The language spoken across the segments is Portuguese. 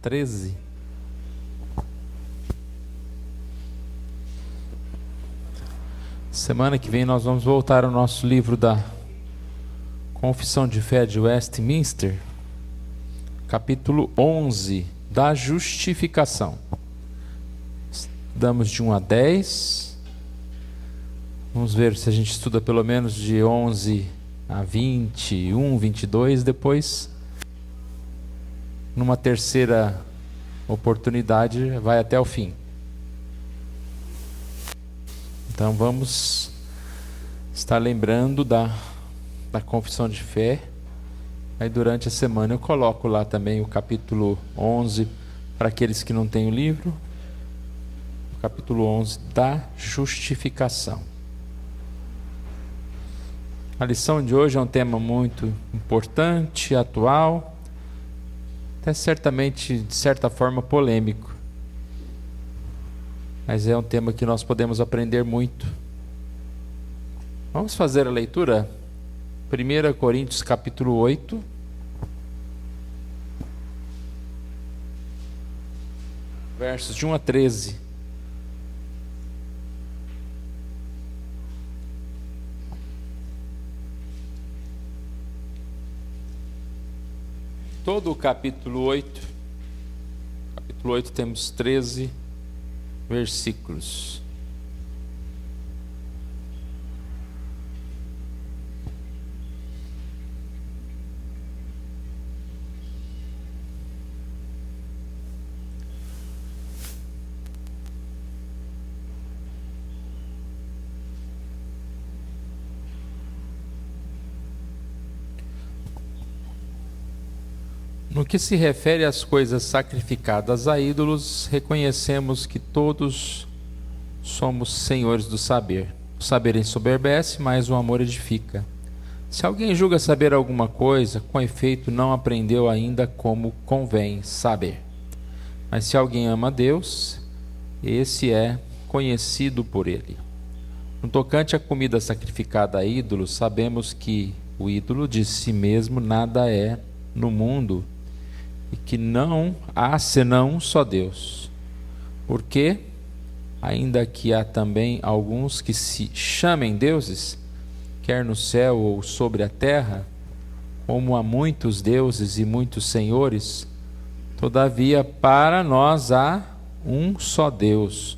13. Semana que vem nós vamos voltar ao nosso livro da Confissão de Fé de Westminster, capítulo 11, da justificação. Estudamos de 1 a 10. Vamos ver se a gente estuda pelo menos de 11 a 21, 22, depois, numa terceira oportunidade, vai até o fim. Então vamos estar lembrando da confissão de fé. Aí durante a semana eu coloco lá também o capítulo 11, para aqueles que não têm o livro, o capítulo 11 da justificação. A lição de hoje é um tema muito importante, atual, até certamente, de certa forma, polêmico. Mas é um tema que nós podemos aprender muito. Vamos fazer a leitura? 1 Coríntios capítulo 8. Versos de 1 a 13. Todo o capítulo 8. Capítulo 8 temos 13 versículos. No que se refere às coisas sacrificadas a ídolos, reconhecemos que todos somos senhores do saber. O saber ensoberbece, mas o amor edifica. Se alguém julga saber alguma coisa, com efeito não aprendeu ainda como convém saber. Mas se alguém ama a Deus, esse é conhecido por ele. No tocante à comida sacrificada a ídolos, sabemos que o ídolo de si mesmo nada é no mundo, e que não há senão um só Deus. Porque, ainda que há também alguns que se chamem deuses, quer no céu ou sobre a terra, como há muitos deuses e muitos senhores, todavia para nós há um só Deus,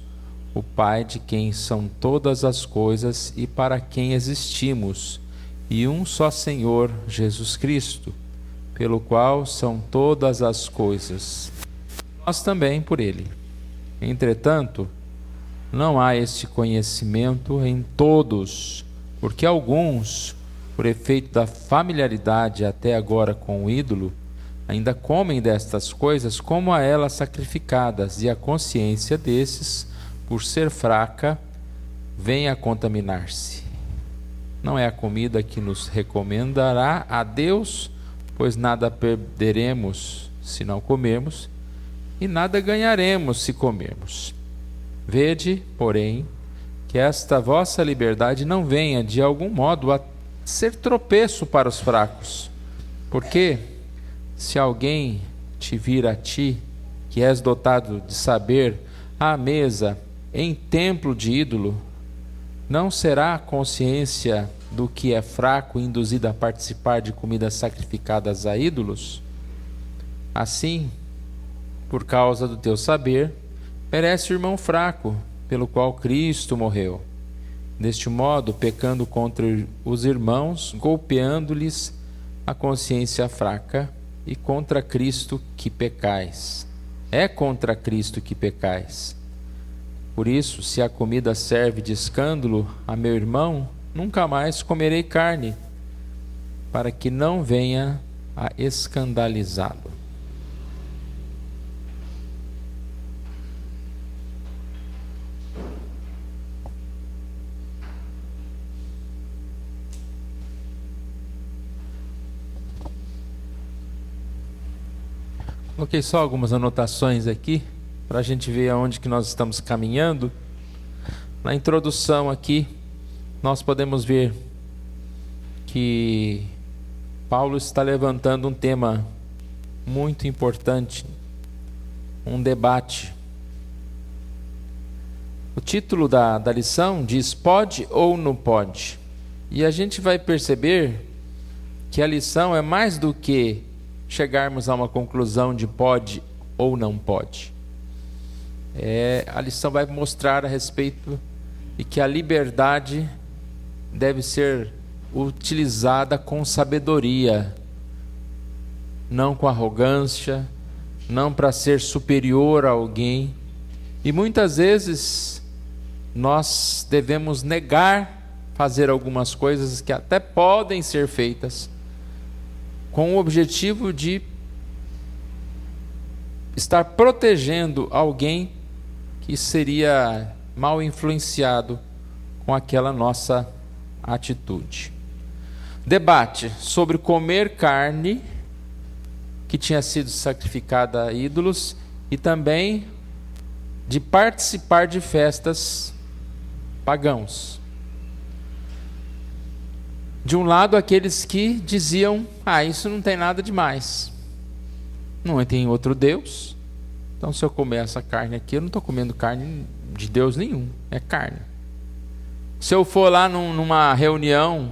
o Pai de quem são todas as coisas e para quem existimos, e um só Senhor, Jesus Cristo, pelo qual são todas as coisas, nós também por ele. Entretanto, não há este conhecimento em todos, porque alguns, por efeito da familiaridade até agora com o ídolo, ainda comem destas coisas como a elas sacrificadas, e a consciência desses, por ser fraca, vem a contaminar-se. Não é a comida que nos recomendará a Deus, pois nada perderemos se não comermos, e nada ganharemos se comermos. Vede, porém, que esta vossa liberdade não venha de algum modo a ser tropeço para os fracos. Porque, se alguém te vir a ti, que és dotado de saber, à mesa, em templo de ídolo, não será a consciência do que é fraco induzida a participar de comidas sacrificadas a ídolos? Assim, por causa do teu saber, perece o irmão fraco, pelo qual Cristo morreu. Deste modo, pecando contra os irmãos, golpeando-lhes a consciência fraca, e contra Cristo que pecais. É contra Cristo que pecais. Por isso, se a comida serve de escândalo a meu irmão, nunca mais comerei carne, para que não venha a escandalizá-lo. Coloquei só algumas anotações aqui, para a gente ver aonde que nós estamos caminhando. Na introdução aqui, nós podemos ver que Paulo está levantando um tema muito importante um debate. O título da lição diz: pode ou não pode? E a gente vai perceber que a lição é mais do que chegarmos a uma conclusão de pode ou não pode. A lição vai mostrar a respeito de que a liberdade deve ser utilizada com sabedoria, não com arrogância, não para ser superior a alguém. E muitas vezes nós devemos negar fazer algumas coisas que até podem ser feitas, com o objetivo de estar protegendo alguém que seria mal influenciado com aquela nossa atitude. Debate sobre comer carne que tinha sido sacrificada a ídolos e também de participar de festas pagãos. De um lado, aqueles que diziam: isso não tem nada demais, não tem outro Deus, então se eu comer essa carne aqui, eu não estou comendo carne de Deus nenhum, é carne. Se eu for lá numa reunião,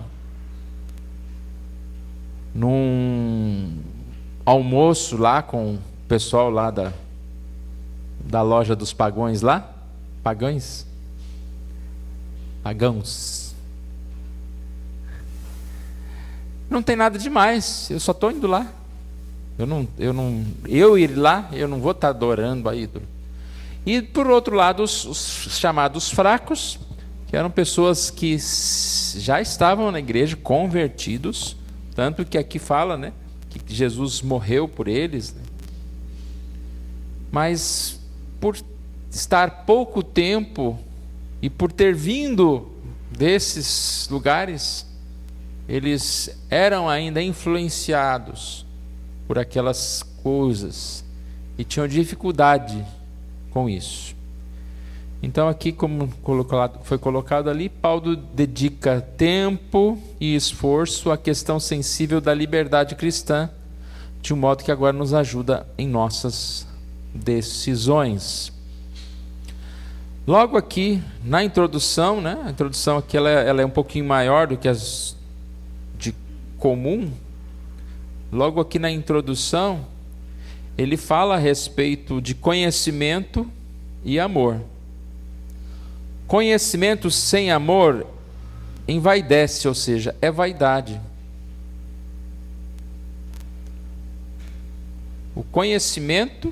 num almoço lá com o pessoal lá da loja dos pagões lá, pagãos, não tem nada demais, eu só estou indo lá. Eu ir lá, eu não vou estar adorando a ídolo. E por outro lado, os chamados fracos, que eram pessoas que já estavam na igreja, convertidos, tanto que aqui fala, né, que Jesus morreu por eles, né? Mas por estar pouco tempo e por ter vindo desses lugares, eles eram ainda influenciados por aquelas coisas e tinham dificuldade com isso. Então aqui, como foi colocado ali, Paulo dedica tempo e esforço à questão sensível da liberdade cristã, de um modo que agora nos ajuda em nossas decisões. Logo aqui na introdução, né? A introdução aqui ela é um pouquinho maior do que as de comum. Logo aqui na introdução, ele fala a respeito de conhecimento e amor. Conhecimento sem amor envaidece, ou seja, é vaidade. O conhecimento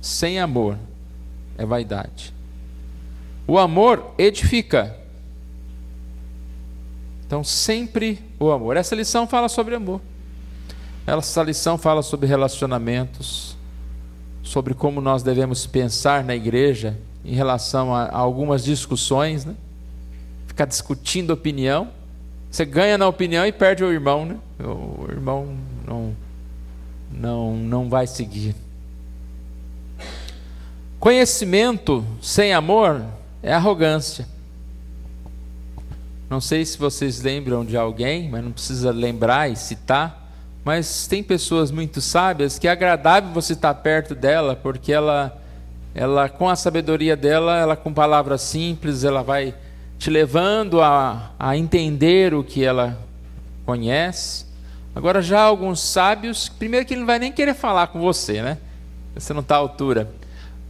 sem amor é vaidade. O amor edifica. Então, sempre o amor. Essa lição fala sobre amor. Essa lição fala sobre relacionamentos, sobre como nós devemos pensar na igreja em relação a algumas discussões, né? Ficar discutindo opinião. Você ganha na opinião e perde o irmão, né? O irmão não vai seguir. Conhecimento sem amor é arrogância. Não sei se vocês lembram de alguém, mas não precisa lembrar e citar, mas tem pessoas muito sábias que é agradável você estar perto dela, porque ela com a sabedoria dela, ela com palavras simples, ela vai te levando a entender o que ela conhece. Agora já alguns sábios, primeiro que ele não vai nem querer falar com você, né? Você não está à altura.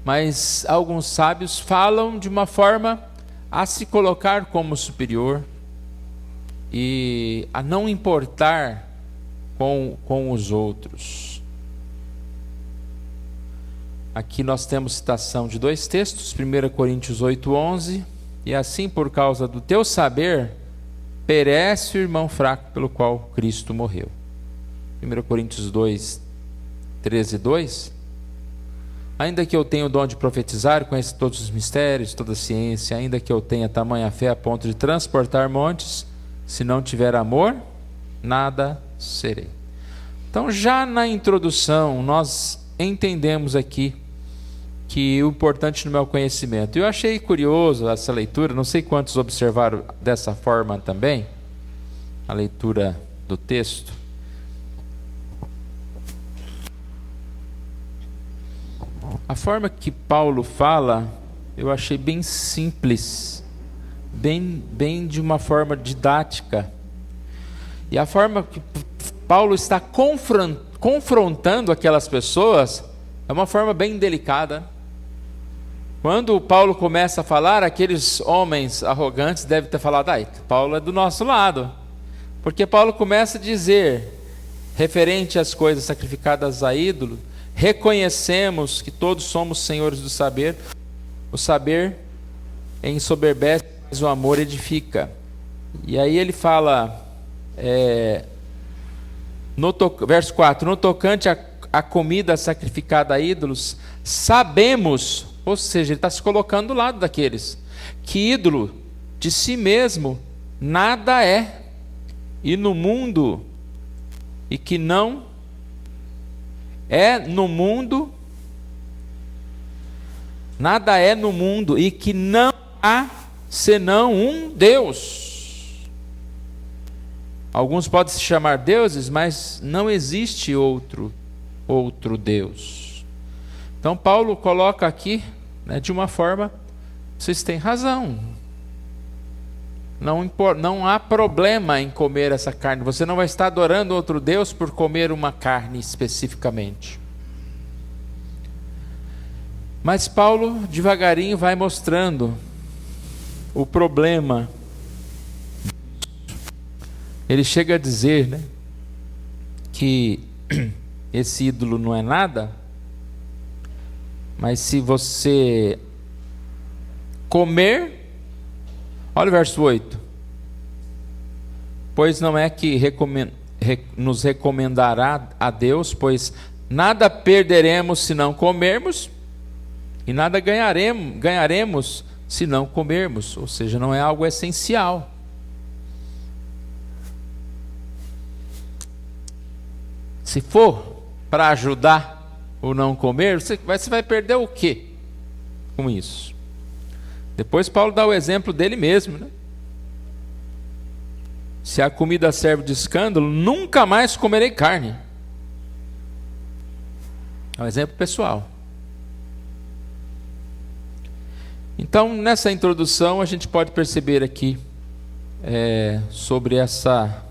Mas alguns sábios falam de uma forma a se colocar como superior e a não importar com os outros. Aqui nós temos citação de dois textos, 1 Coríntios 8:11, e assim por causa do teu saber, perece o irmão fraco pelo qual Cristo morreu. 1 Coríntios 2:13:2, ainda que eu tenha o dom de profetizar, conheça todos os mistérios, toda a ciência, ainda que eu tenha tamanha fé a ponto de transportar montes, se não tiver amor, nada serei. Então, já na introdução, nós entendemos aqui que o importante não é o conhecimento. Eu achei curioso essa leitura, não sei quantos observaram dessa forma também, a leitura do texto. A forma que Paulo fala, eu achei bem simples, bem de uma forma didática. E a forma que Paulo está confrontando aquelas pessoas é uma forma bem delicada. Quando Paulo começa a falar, aqueles homens arrogantes devem ter falado: Paulo é do nosso lado. Porque Paulo começa a dizer, referente às coisas sacrificadas a ídolo, reconhecemos que todos somos senhores do saber. O saber ensoberbece, mas o amor edifica. E aí ele fala, verso 4, no tocante à comida sacrificada a ídolos, sabemos, ou seja, ele está se colocando do lado daqueles, que ídolo de si mesmo nada é, e no mundo, e que não é no mundo, nada é no mundo, e que não há senão um Deus. Alguns podem se chamar deuses, mas não existe outro Deus. Então Paulo coloca aqui, de uma forma, vocês têm razão. Não há problema em comer essa carne. Você não vai estar adorando outro Deus por comer uma carne especificamente. Mas Paulo devagarinho vai mostrando o problema. Ele chega a dizer, que esse ídolo não é nada, mas se você comer, olha o verso 8, pois não é que nos recomendará a Deus, pois nada perderemos se não comermos, e nada ganharemos se não comermos, ou seja, não é algo essencial. Se for para ajudar o não comer, você vai perder o quê com isso? Depois Paulo dá o exemplo dele mesmo, Se a comida serve de escândalo, nunca mais comerei carne. É um exemplo pessoal. Então, nessa introdução, a gente pode perceber aqui sobre essa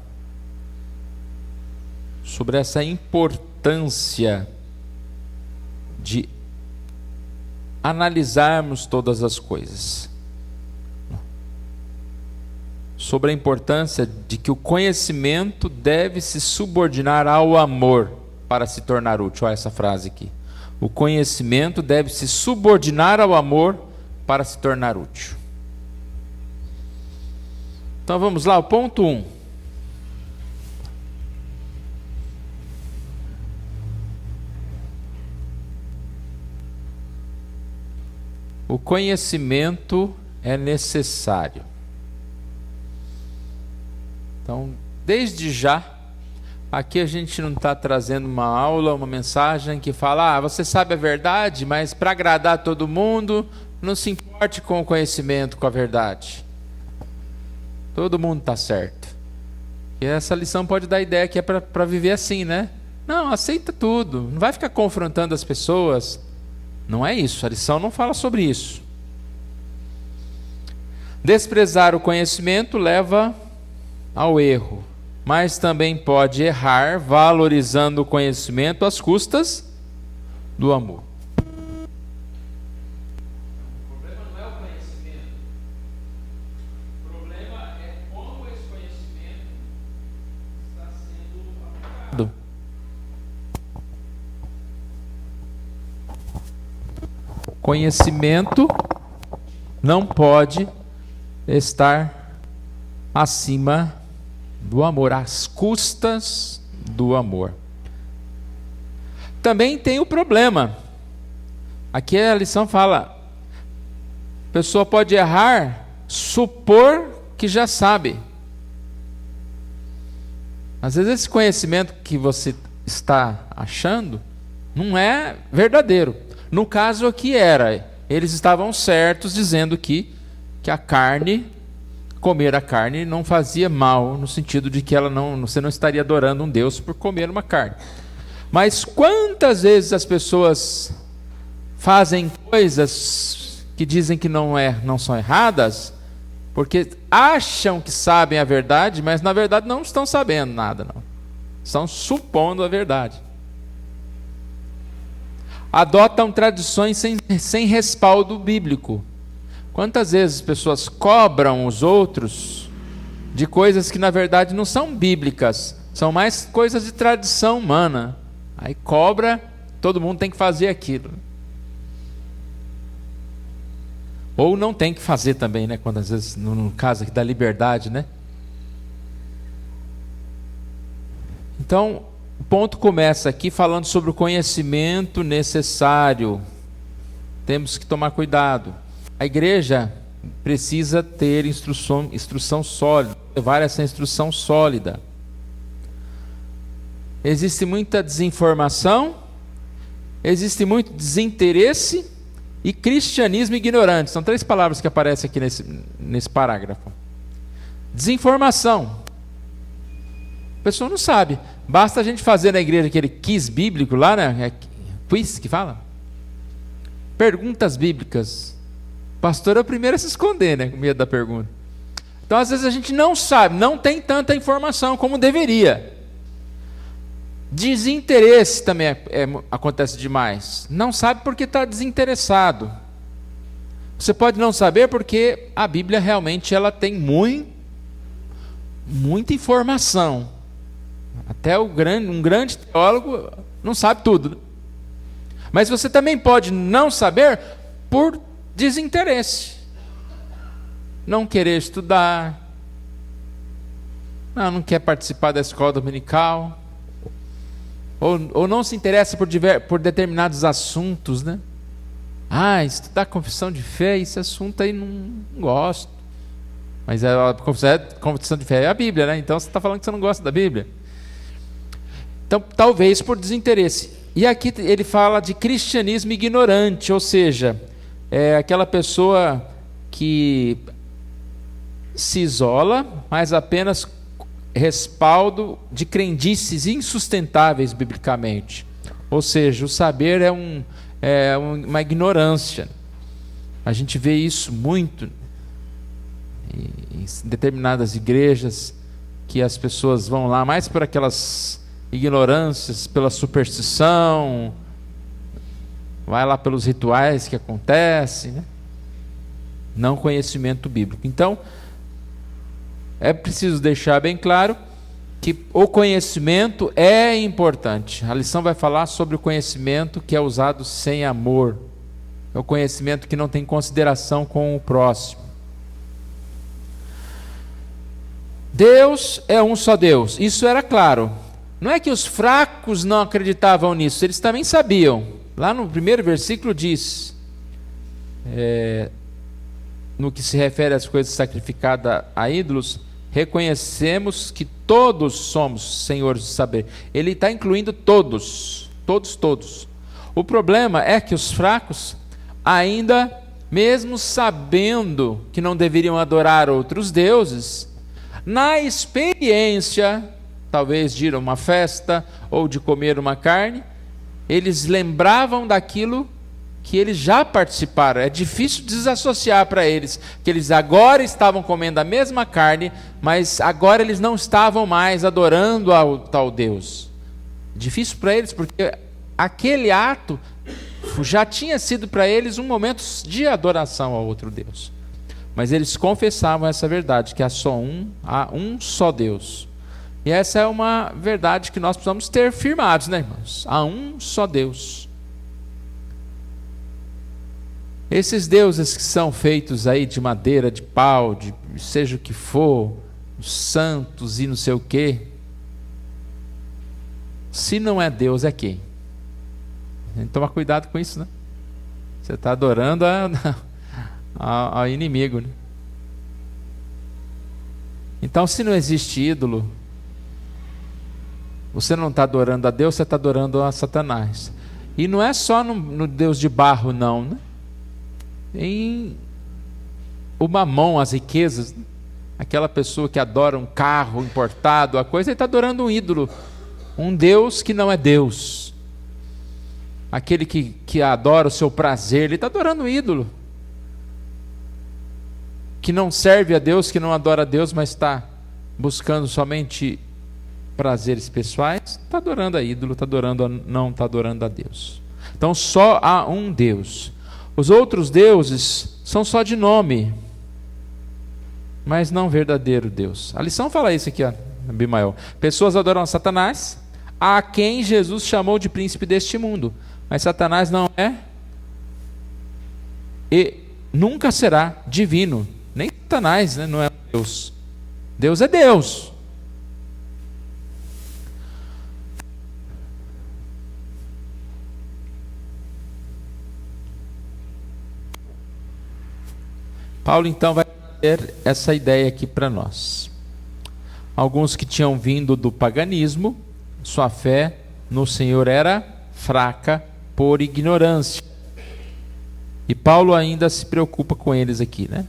importância de analisarmos todas as coisas. Sobre a importância de que o conhecimento deve se subordinar ao amor para se tornar útil. Olha essa frase aqui. O conhecimento deve se subordinar ao amor para se tornar útil. Então vamos lá, o ponto 1. O conhecimento é necessário. Então, desde já, aqui a gente não está trazendo uma aula, uma mensagem que fala: você sabe a verdade, mas para agradar todo mundo, não se importe com o conhecimento, com a verdade. Todo mundo está certo. E essa lição pode dar a ideia que é para viver assim, Não, aceita tudo, não vai ficar confrontando as pessoas. Não é isso, a lição não fala sobre isso. Desprezar o conhecimento leva ao erro, mas também pode errar valorizando o conhecimento às custas do amor. O problema não é o conhecimento. O problema é como esse conhecimento está sendo aplicado. Conhecimento não pode estar acima do amor, às custas do amor. Também tem o problema. Aqui a lição fala: a pessoa pode errar, supor que já sabe. Às vezes esse conhecimento que você está achando não é verdadeiro. No caso aqui eles estavam certos dizendo que a carne, comer a carne não fazia mal, no sentido de que você não estaria adorando um Deus por comer uma carne. Mas quantas vezes as pessoas fazem coisas que dizem que não são erradas, porque acham que sabem a verdade, mas na verdade não estão sabendo nada, não. Estão supondo a verdade. Adotam tradições sem respaldo bíblico. Quantas vezes as pessoas cobram os outros de coisas que na verdade não são bíblicas, são mais coisas de tradição humana. Aí cobra, todo mundo tem que fazer aquilo. Ou não tem que fazer também, né? Quando às vezes, no caso aqui da liberdade, né? Então, o ponto começa aqui falando sobre o conhecimento necessário. Temos que tomar cuidado. A igreja precisa ter instrução sólida, levar essa instrução sólida. Existe muita desinformação, existe muito desinteresse e cristianismo ignorante. São 3 palavras que aparecem aqui nesse parágrafo. Desinformação. A pessoa não sabe. Basta a gente fazer na igreja aquele quiz bíblico lá, né? Quiz que fala? Perguntas bíblicas. O pastor é o primeiro a se esconder, né? Com medo da pergunta. Então, às vezes a gente não sabe, não tem tanta informação como deveria. Desinteresse também acontece demais. Não sabe porque está desinteressado. Você pode não saber porque a Bíblia realmente ela tem muita informação. Até um grande teólogo não sabe tudo, né? Mas você também pode não saber por desinteresse. Não querer estudar. Não quer participar da escola dominical. Ou não se interessa por determinados assuntos, né? Estudar confissão de fé, esse assunto aí não gosto. Mas a confissão de fé é a Bíblia, né? Então você está falando que você não gosta da Bíblia. Então, talvez por desinteresse. E aqui ele fala de cristianismo ignorante, ou seja, é aquela pessoa que se isola, mas apenas respaldo de crendices insustentáveis biblicamente. Ou seja, o saber é uma ignorância. A gente vê isso muito em determinadas igrejas, que as pessoas vão lá mais por aquelas ignorâncias, pela superstição, vai lá pelos rituais que acontecem, né? Não conhecimento bíblico. Então, é preciso deixar bem claro que o conhecimento é importante. A lição vai falar sobre o conhecimento que é usado sem amor. É o conhecimento que não tem consideração com o próximo. Deus é um só Deus. Isso era claro. Não é que os fracos não acreditavam nisso, eles também sabiam. Lá no primeiro versículo diz, no que se refere às coisas sacrificadas a ídolos, reconhecemos que todos somos senhores do saber. Ele está incluindo todos. O problema é que os fracos, ainda, mesmo sabendo que não deveriam adorar outros deuses, na experiência, talvez de ir a uma festa ou de comer uma carne, eles lembravam daquilo que eles já participaram. É difícil desassociar para eles que eles agora estavam comendo a mesma carne, mas agora eles não estavam mais adorando ao tal Deus. Difícil para eles porque aquele ato já tinha sido para eles um momento de adoração ao outro Deus. Mas eles confessavam essa verdade, que há um só Deus. E essa é uma verdade que nós precisamos ter firmados, né, irmãos? Há um só Deus. Esses deuses que são feitos aí de madeira, de pau, de seja o que for, os santos e não sei o quê, se não é Deus, é quem? Tem que tomar cuidado com isso, né? Você está adorando ao inimigo, né? Então, se não existe ídolo, você não está adorando a Deus, você está adorando a Satanás. E não é só no Deus de barro, não, né? Em o mamão, as riquezas, né? Aquela pessoa que adora um carro importado, a coisa, ele está adorando um ídolo, um Deus que não é Deus. aquele que adora o seu prazer, ele está adorando o ídolo. Que não serve a Deus, que não adora a Deus, mas está buscando somente prazeres pessoais, está adorando a ídolo, não está adorando a Deus. Então só há um Deus. Os outros deuses são só de nome, mas não verdadeiro Deus. A lição fala isso aqui, Abimael. Pessoas adoram a Satanás, a quem Jesus chamou de príncipe deste mundo. Mas Satanás não é e nunca será divino. Nem Satanás, né, não é Deus. Deus é Deus. Paulo então vai ter essa ideia aqui para nós. Alguns que tinham vindo do paganismo, sua fé no Senhor era fraca por ignorância. E Paulo ainda se preocupa com eles aqui, né?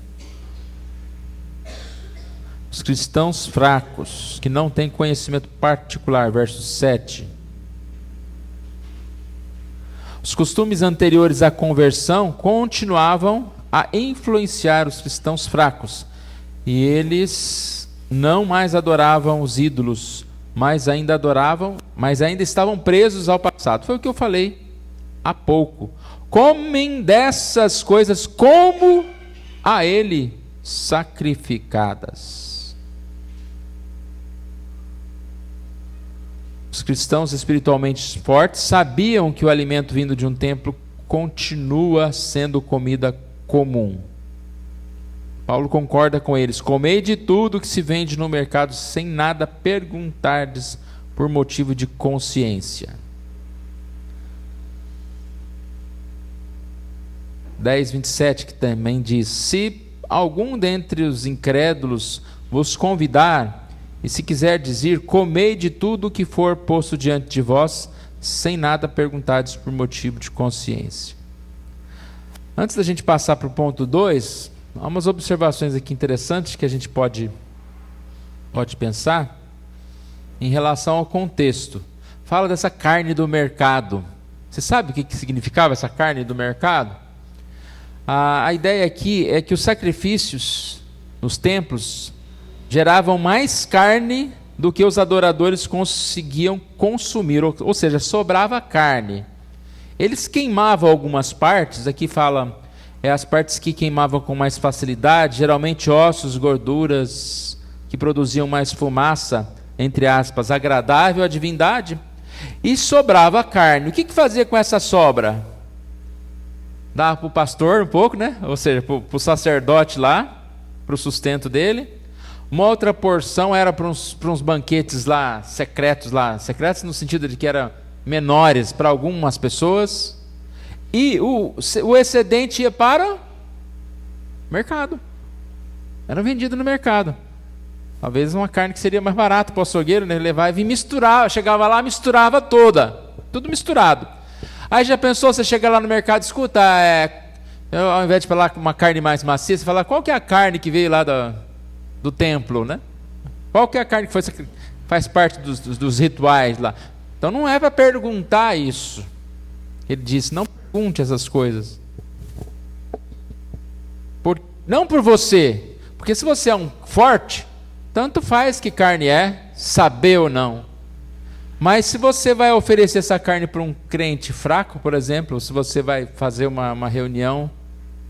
Os cristãos fracos, que não têm conhecimento particular, verso 7. Os costumes anteriores à conversão continuavam a influenciar os cristãos fracos, e eles não mais adoravam os ídolos, mas ainda estavam presos ao passado. Foi o que eu falei há pouco. Comem dessas coisas como a ele sacrificadas. Os cristãos espiritualmente fortes sabiam que o alimento vindo de um templo continua sendo comida comum. Paulo concorda com eles: comei de tudo que se vende no mercado sem nada perguntardes por motivo de consciência. 10:27, que também diz: se algum dentre os incrédulos vos convidar, e se quiser dizer, comei de tudo o que for posto diante de vós, sem nada perguntardes por motivo de consciência. Antes da gente passar para o ponto 2, há umas observações aqui interessantes que a gente pode pensar em relação ao contexto. Fala dessa carne do mercado. Você sabe o que significava essa carne do mercado? A ideia aqui é que os sacrifícios nos templos geravam mais carne do que os adoradores conseguiam consumir, ou seja, sobrava carne. Eles queimavam algumas partes, aqui fala, as partes que queimavam com mais facilidade, geralmente ossos, gorduras, que produziam mais fumaça, entre aspas, agradável à divindade, e sobrava carne. O que fazia com essa sobra? Dava para o pastor um pouco, né? Ou seja, para o sacerdote lá, para o sustento dele. Uma outra porção era para uns banquetes lá, secretos no sentido de que eram menores para algumas pessoas, e o excedente ia para o mercado, era vendido no mercado. Talvez uma carne que seria mais barata para o açougueiro, né, levar e vir misturar, chegava lá, misturava tudo misturado. Aí já pensou, você chega lá no mercado, escuta, ao invés de falar com uma carne mais macia, você fala, qual que é a carne que veio lá do templo, né? Qual que é a carne que faz parte dos rituais lá? Então não é para perguntar isso. Ele disse, não pergunte essas coisas. Não por você, porque se você é um forte, tanto faz que carne é, saber ou não. Mas se você vai oferecer essa carne para um crente fraco, por exemplo, se você vai fazer uma reunião,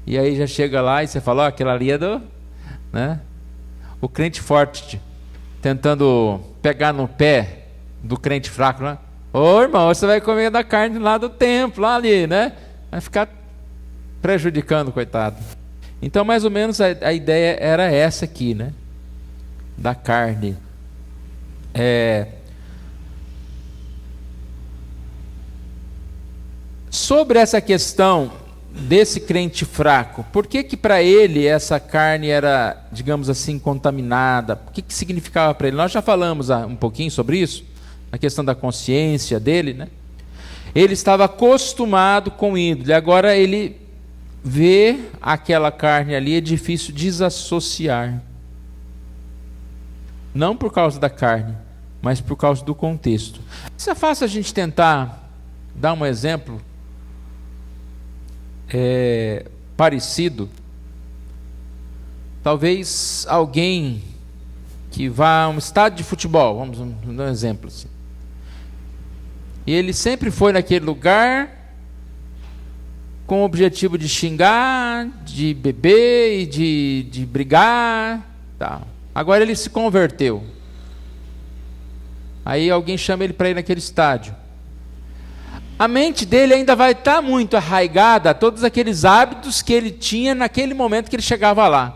e aí já chega lá e você fala, aquela ali é né? O crente forte tentando pegar no pé do crente fraco, né? Ô irmão, você vai comer da carne lá do templo, lá ali, né? Vai ficar prejudicando, coitado. Então, mais ou menos, a ideia era essa aqui, né? Da carne. Sobre essa questão desse crente fraco, por que para ele essa carne era, digamos assim, contaminada? O que significava para ele? Nós já falamos um pouquinho sobre isso, a questão da consciência dele, né? Ele estava acostumado com o ídolo, e agora ele vê aquela carne ali, é difícil desassociar. Não por causa da carne, mas por causa do contexto. Isso é fácil a gente tentar dar um exemplo parecido. Talvez alguém que vá a um estádio de futebol, vamos dar um exemplo assim. E ele sempre foi naquele lugar com o objetivo de xingar, de beber e de brigar. Tá. Agora ele se converteu. Aí alguém chama ele para ir naquele estádio. A mente dele ainda vai estar muito arraigada a todos aqueles hábitos que ele tinha naquele momento que ele chegava lá.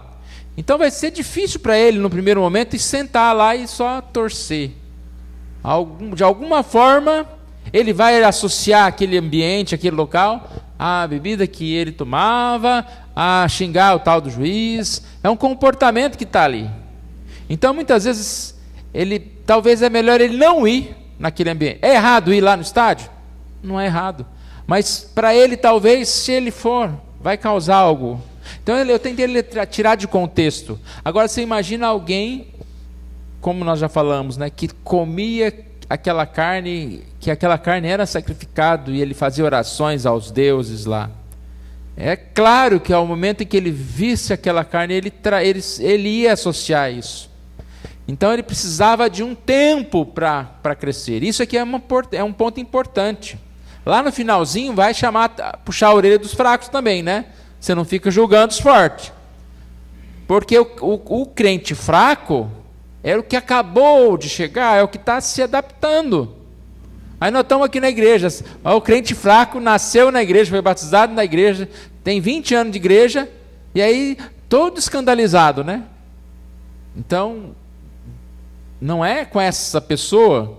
Então vai ser difícil para ele no primeiro momento sentar lá e só torcer. De alguma forma ele vai associar aquele ambiente, aquele local, à bebida que ele tomava, a xingar o tal do juiz. É um comportamento que está ali. Então muitas vezes talvez é melhor ele não ir naquele ambiente. É errado ir lá no estádio? Não é errado. Mas para ele talvez, se ele for, vai causar algo. Então eu tentei tirar de contexto. Agora você imagina alguém, como nós já falamos, né, que comia aquela carne, que aquela carne era sacrificada e ele fazia orações aos deuses lá. É claro que ao momento em que ele visse aquela carne, ele ia associar isso. Então ele precisava de um tempo para crescer. Isso aqui é um ponto importante. Lá no finalzinho vai puxar a orelha dos fracos também, né? Você não fica julgando os fortes. Porque o crente fraco é o que acabou de chegar, é o que está se adaptando. Aí nós estamos aqui na igreja. O crente fraco nasceu na igreja, foi batizado na igreja, tem 20 anos de igreja, e aí todo escandalizado, né? Então, não é com essa pessoa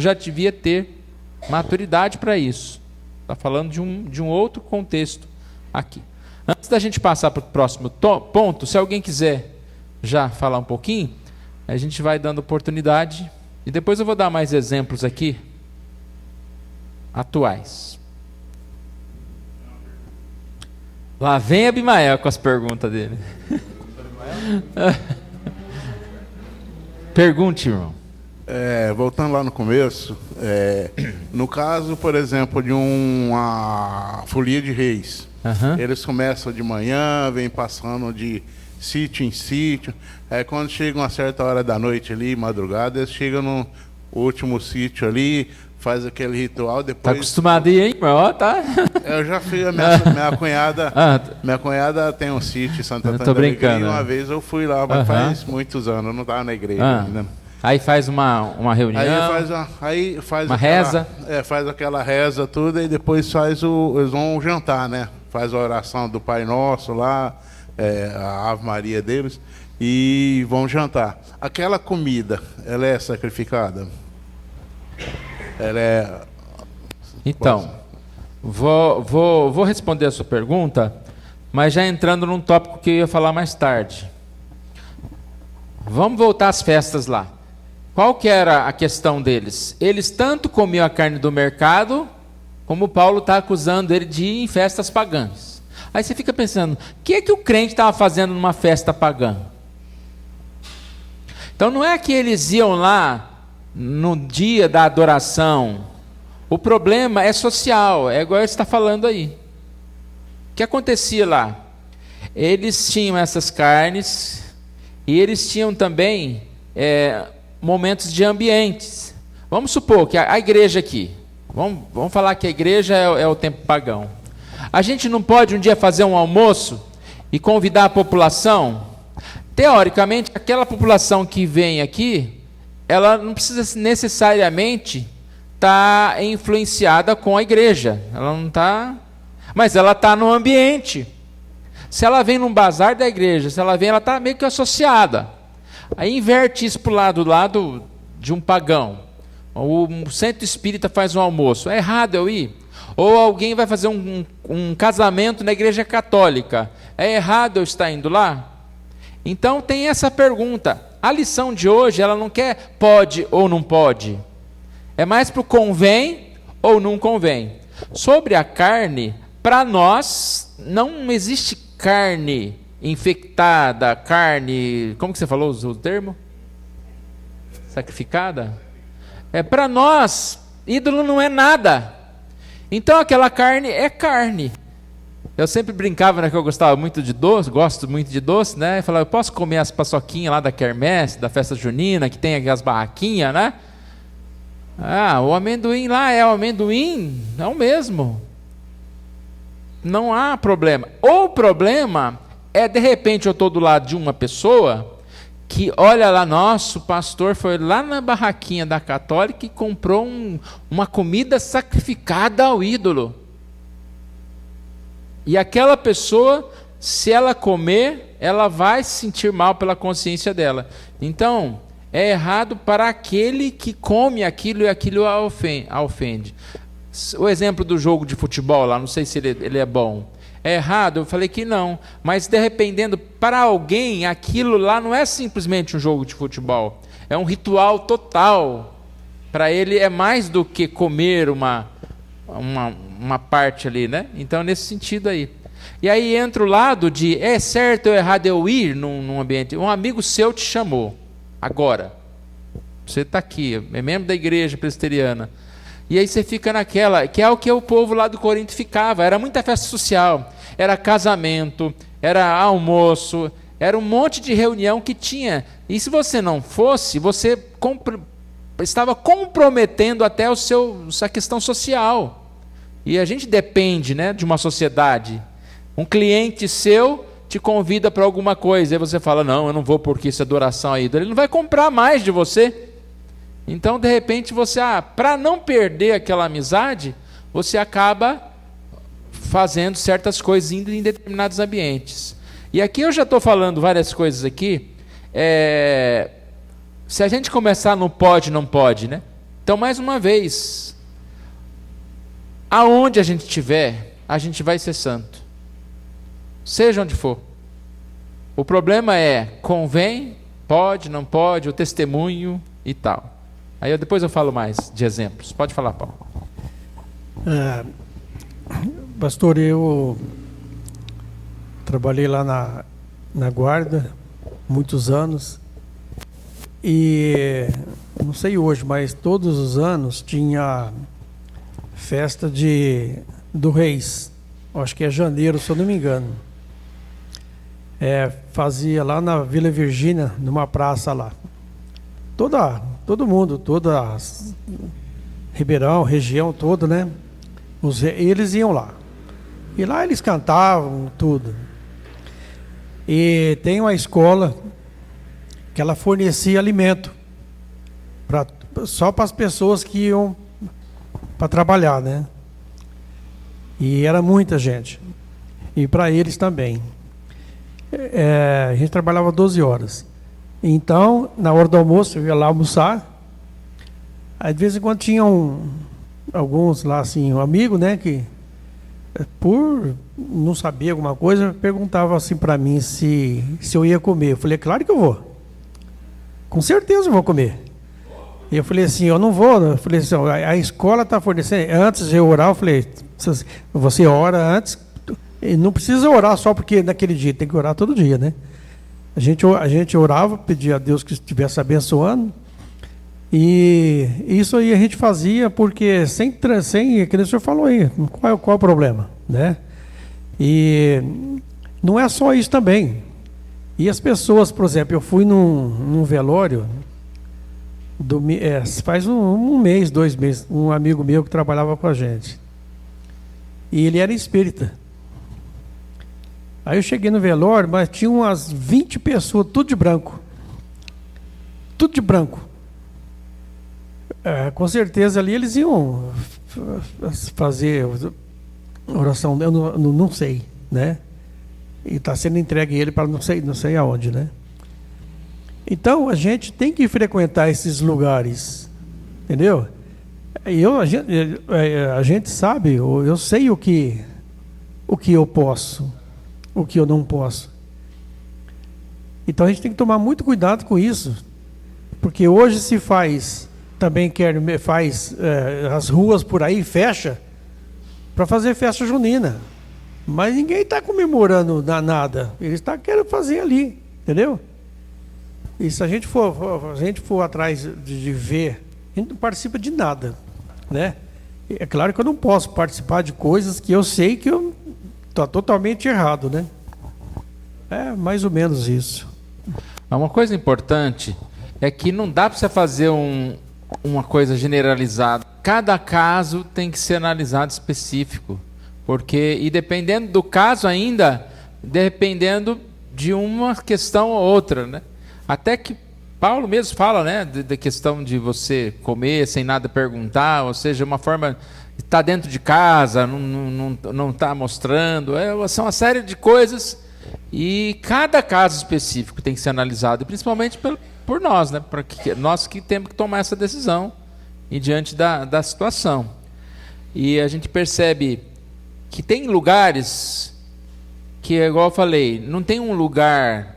já devia ter maturidade para isso. Está falando de um outro contexto aqui. Antes da gente passar para o próximo ponto, se alguém quiser já falar um pouquinho, a gente vai dando oportunidade, e depois eu vou dar mais exemplos aqui, atuais. Lá vem Abimael com as perguntas dele. Pergunte, irmão. Voltando lá no começo, no caso, por exemplo, de uma folia de reis, eles começam de manhã, vêm passando de sítio em sítio, aí quando chega uma certa hora da noite ali, madrugada, eles chegam no último sítio ali, faz aquele ritual, depois... Tá acostumado aí, hein, irmão? Tá. Eu já fiz, minha cunhada tem um sítio em Santa Antônia da Alegria, e uma vez eu fui lá, mas faz muitos anos, eu não estava na igreja ainda. Aí faz uma reunião, aí faz uma reza. Faz aquela reza tudo, e depois eles vão jantar, né? Faz a oração do Pai Nosso lá, a Ave Maria deles, e vão jantar. Aquela comida, ela é sacrificada? Ela é... Então, vou responder a sua pergunta, mas já entrando num tópico que eu ia falar mais tarde. Vamos voltar às festas lá. Qual que era a questão deles? Eles tanto comiam a carne do mercado, como Paulo está acusando ele de ir em festas pagãs. Aí você fica pensando, o que o crente estava fazendo numa festa pagã? Então não é que eles iam lá no dia da adoração. O problema é social, é igual ele está falando aí. O que acontecia lá? Eles tinham essas carnes e eles tinham também momentos de ambientes. Vamos supor que a igreja aqui, vamos falar que a igreja é o tempo pagão. A gente não pode um dia fazer um almoço e convidar a população? Teoricamente, aquela população que vem aqui, ela não precisa necessariamente estar influenciada com a igreja. Ela não está, mas ela está no ambiente. Se ela vem num bazar da igreja, se ela vem, ela está meio que associada. Aí inverte isso para o lado de um pagão. O centro espírita faz um almoço. É errado eu ir? Ou alguém vai fazer um casamento na igreja católica. É errado eu estar indo lá? Então tem essa pergunta. A lição de hoje, ela não quer pode ou não pode. É mais para o convém ou não convém. Sobre a carne, para nós, não existe carne infectada, carne... Como que você falou o termo? Sacrificada? Para nós, ídolo não é nada. Então aquela carne é carne. Eu sempre brincava, né, que eu gostava muito de doce, gosto muito de doce, né? E falava, eu posso comer as paçoquinhas lá da quermesse, da festa junina, que tem aquelas barraquinhas, né? Ah, o amendoim lá é o amendoim, é o mesmo. Não há problema. O problema é, de repente, eu estou do lado de uma pessoa que, olha lá, nosso pastor foi lá na barraquinha da católica e comprou uma comida sacrificada ao ídolo. E aquela pessoa, se ela comer, ela vai se sentir mal pela consciência dela. Então, é errado para aquele que come aquilo e aquilo a ofende. O exemplo do jogo de futebol lá, não sei se ele é bom. É errado? Eu falei que não. Mas, dependendo, para alguém, aquilo lá não é simplesmente um jogo de futebol. É um ritual total. Para ele é mais do que comer uma parte ali, né? Então, nesse sentido aí. E aí entra o lado de, é certo ou errado eu ir num ambiente. Um amigo seu te chamou, agora. Você está aqui, é membro da igreja presbiteriana. E aí você fica naquela, que é o que o povo lá do Corinto ficava. Era muita festa social, era casamento, era almoço, era um monte de reunião que tinha. E se você não fosse, você estava comprometendo até a questão social. E a gente depende, né, de uma sociedade. Um cliente seu te convida para alguma coisa, aí você fala, não, eu não vou porque isso é adoração a ídolo. Ele não vai comprar mais de você. Então, de repente, você, para não perder aquela amizade, você acaba fazendo certas coisas, indo em determinados ambientes. E aqui eu já estou falando várias coisas aqui. Se a gente começar no pode, não pode, né? Então, mais uma vez, aonde a gente estiver, a gente vai ser santo. Seja onde for. O problema é, convém, pode, não pode, o testemunho e tal. Aí depois eu falo mais de exemplos. Pode falar, Paulo. Pastor, eu trabalhei lá na guarda muitos anos e não sei hoje, mas todos os anos tinha festa do Reis. Acho que é janeiro, se eu não me engano. Fazia lá na Vila Virgínia, numa praça lá. Todo mundo, Ribeirão, região toda, né? Eles iam lá. E lá eles cantavam tudo. E tem uma escola que ela fornecia alimento só para as pessoas que iam para trabalhar, né? E era muita gente. E para eles também. A gente trabalhava 12 horas. Então, na hora do almoço, eu ia lá almoçar. Aí, de vez em quando, tinham alguns lá, assim, um amigo, né, que, por não saber alguma coisa, perguntava assim para mim se eu ia comer. Eu falei, claro que eu vou. Com certeza eu vou comer. E eu falei assim, eu não vou. Eu falei assim, a escola está fornecendo. Antes de eu orar, eu falei, você ora antes. E não precisa orar só porque naquele dia, tem que orar todo dia, né? A gente orava, pedia a Deus que estivesse abençoando. E isso aí a gente fazia porque sem que o senhor falou aí, qual é o problema, né? E não é só isso também. E as pessoas, por exemplo, eu fui num velório faz um mês, 2 meses, um amigo meu que trabalhava com a gente. E ele era espírita. Aí eu cheguei no velório, mas tinha umas 20 pessoas, tudo de branco. Tudo de branco. Com certeza ali eles iam fazer oração, eu não sei, né? E está sendo entregue ele para não sei aonde, né? Então a gente tem que frequentar esses lugares, entendeu? A gente sabe, eu sei o que eu posso, o que eu não posso. Então a gente tem que tomar muito cuidado com isso, porque hoje se faz as ruas por aí fecha para fazer festa junina, mas ninguém está comemorando nada, eles estão querendo fazer ali, entendeu? E se a gente for atrás de ver, a gente não participa de nada, né? É claro que eu não posso participar de coisas que eu sei que eu está totalmente errado, né? É mais ou menos isso. Uma coisa importante é que não dá para você fazer uma coisa generalizada. Cada caso tem que ser analisado específico. E dependendo do caso ainda, dependendo de uma questão ou outra, né? Até que Paulo mesmo fala, né, da questão de você comer sem nada perguntar, ou seja, uma forma de estar dentro de casa, não está mostrando, são uma série de coisas, e cada caso específico tem que ser analisado, principalmente por nós, né, nós que temos que tomar essa decisão e diante da situação. E a gente percebe que tem lugares que, igual eu falei, não tem um lugar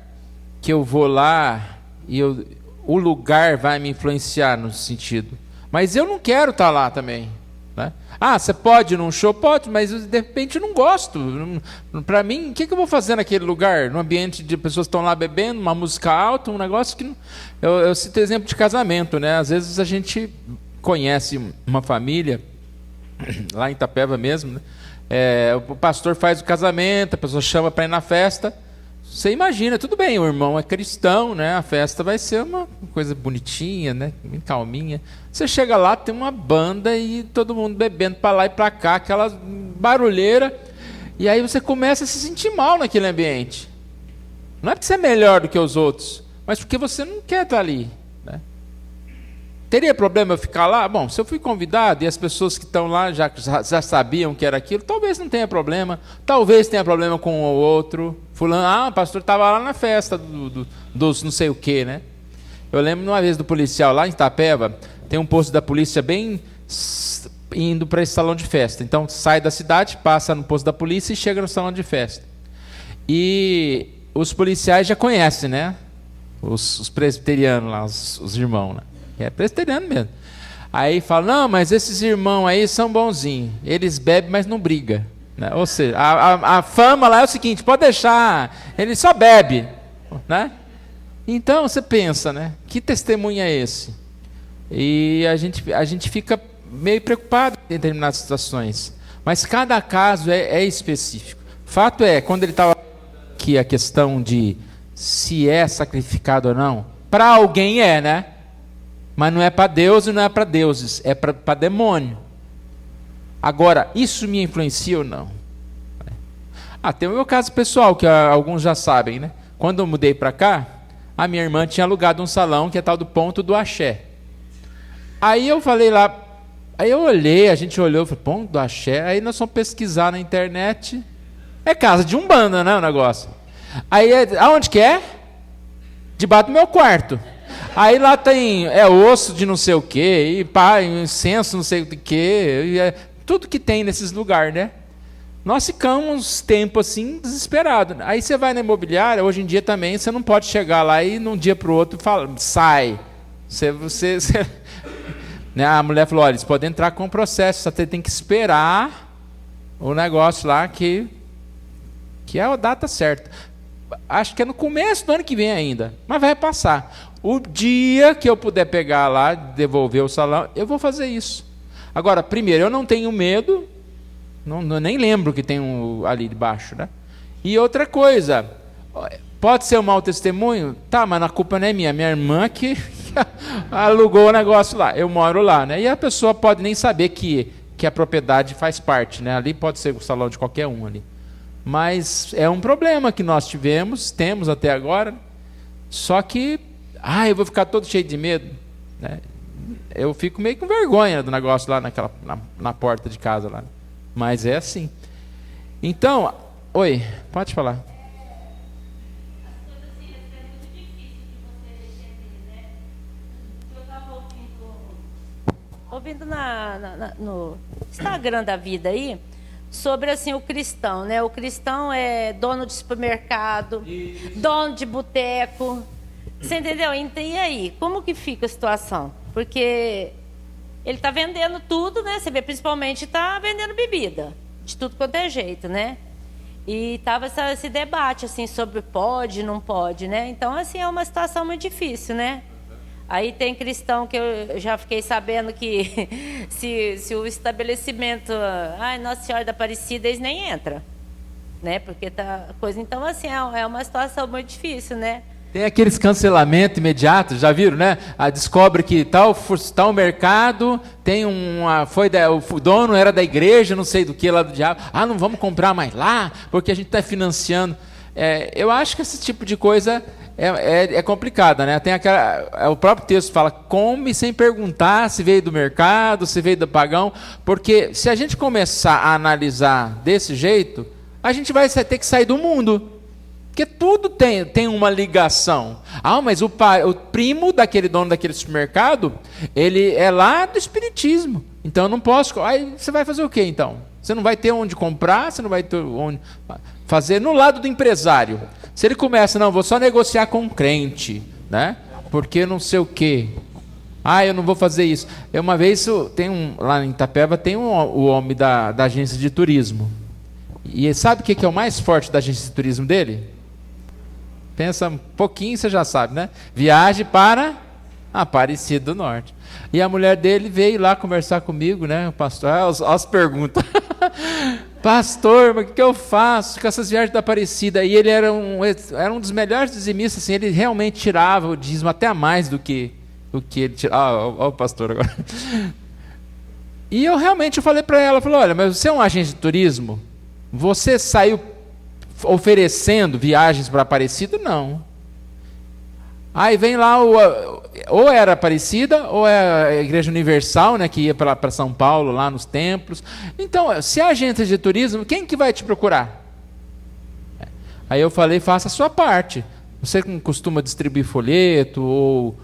que eu vou lá e o lugar vai me influenciar no sentido. Mas eu não quero estar lá também. Né? Você pode ir num show? Pode, mas de repente eu não gosto. Para mim, o que eu vou fazer naquele lugar? Num ambiente de pessoas que estão lá bebendo, uma música alta, um negócio que... Eu cito exemplo de casamento. Né? Às vezes a gente conhece uma família, lá em Itapeva mesmo, né? O pastor faz o casamento, a pessoa chama para ir na festa. Você imagina, tudo bem, o irmão é cristão, né? A festa vai ser uma coisa bonitinha, né? Bem calminha. Você chega lá, tem uma banda e todo mundo bebendo para lá e para cá, aquela barulheira. E aí você começa a se sentir mal naquele ambiente. Não é porque você é melhor do que os outros, mas porque você não quer estar ali. Né? Teria problema eu ficar lá? Bom, se eu fui convidado e as pessoas que estão lá já sabiam que era aquilo, talvez não tenha problema. Talvez tenha problema com o outro. Fulano, o pastor estava lá na festa dos não sei o quê, né? Eu lembro uma vez do policial lá em Itapeva, tem um posto da polícia bem indo para esse salão de festa. Então sai da cidade, passa no posto da polícia e chega no salão de festa. E os policiais já conhecem, né? Os presbiterianos lá, os irmãos, né? É presbiteriano mesmo. Aí fala, não, mas esses irmãos aí são bonzinhos. Eles bebem, mas não brigam. Né? Ou seja, a fama lá é o seguinte, pode deixar, ele só bebe. Né? Então você pensa, né? Que testemunho é esse? E a gente fica meio preocupado em determinadas situações. Mas cada caso é específico. Fato é, quando ele estava aqui a questão de se é sacrificado ou não, para alguém né? Mas não é para Deus e não é para deuses, é para demônio. Agora, isso me influencia ou não? Tem o meu caso pessoal, que alguns já sabem, né? Quando eu mudei para cá, a minha irmã tinha alugado um salão que é tal do Ponto do Axé. Aí eu falei lá, aí eu olhei, a gente olhou, falei, Ponto do Axé, aí nós fomos pesquisar na internet, é casa de umbanda, né, o negócio. Aí, aonde que é? Debaixo do meu quarto. Aí lá tem osso de não sei o quê, e incenso não sei o quê, tudo que tem nesses lugares, né? Nós ficamos tempo assim desesperados. Aí você vai na imobiliária, hoje em dia também, você não pode chegar lá e num dia para o outro falar, sai. Você né? A mulher falou, olha, eles podem entrar com processo, você tem que esperar o negócio lá que é a data certa. Acho que é no começo do ano que vem ainda, mas vai passar. O dia que eu puder pegar lá, devolver o salão, eu vou fazer isso. Agora, primeiro, eu não tenho medo, nem lembro que tem ali debaixo, né? E outra coisa, pode ser um mau testemunho? Tá, mas a culpa não é minha, minha irmã que alugou o negócio lá, eu moro lá, né? E a pessoa pode nem saber que a propriedade faz parte, né? Ali pode ser o salão de qualquer um ali. Mas é um problema que nós temos até agora, só que eu vou ficar todo cheio de medo, né? Eu fico meio com vergonha do negócio lá na porta de casa lá. Mas é assim. Então, oi, pode falar. As coisas assim, é muito difícil de você entender, né? Eu estava ouvindo no Instagram da vida aí, sobre assim, o cristão, né? O cristão é dono de supermercado, dono de boteco. Você entendeu? E aí, como que fica a situação? Porque ele está vendendo tudo, né? Você vê, principalmente está vendendo bebida, de tudo quanto é jeito, né? E estava esse debate assim sobre pode, não pode, né? Então, assim, é uma situação muito difícil, né? Aí tem cristão que eu já fiquei sabendo que se o estabelecimento, Nossa Senhora da Aparecida, eles nem entram. né? Porque tá coisa. Então, assim, é uma situação muito difícil, né? Tem aqueles cancelamentos imediatos, já viram, né? Descobre que tal mercado tem o dono era da igreja, não sei do que lá do diabo. Não vamos comprar mais lá, porque a gente está financiando. Eu acho que esse tipo de coisa é complicada, né? Tem o próprio texto fala, come sem perguntar se veio do mercado, se veio do pagão, porque se a gente começar a analisar desse jeito, a gente vai ter que sair do mundo. Porque tudo tem uma ligação. Mas o primo daquele dono daquele supermercado, ele é lá do espiritismo. Então eu não posso. Aí você vai fazer o quê então? Você não vai ter onde comprar, você não vai ter onde fazer. No lado do empresário, se ele começa, não, vou só negociar com um crente, né? Porque não sei o quê. Eu não vou fazer isso. Uma vez lá em Itapeva tem o homem da agência de turismo. E sabe o que é o mais forte da agência de turismo dele? Pensa um pouquinho, você já sabe, né? Viagem para Aparecida do Norte. E a mulher dele veio lá conversar comigo, né? O pastor, olha as perguntas. Pastor, mas o que eu faço com essas viagens da Aparecida? E ele era um dos melhores dizimistas, assim, ele realmente tirava o dízimo até a mais do que ele tirava. Olha o pastor agora. E eu falei para ela, olha, mas você é um agente de turismo? Você saiu oferecendo viagens para Aparecida? Não. Aí vem lá, ou era Aparecida, ou é a Igreja Universal, né, que ia para São Paulo, lá nos templos. Então, se é agente de turismo, quem que vai te procurar? Aí eu falei, faça a sua parte. Você costuma distribuir folheto, ou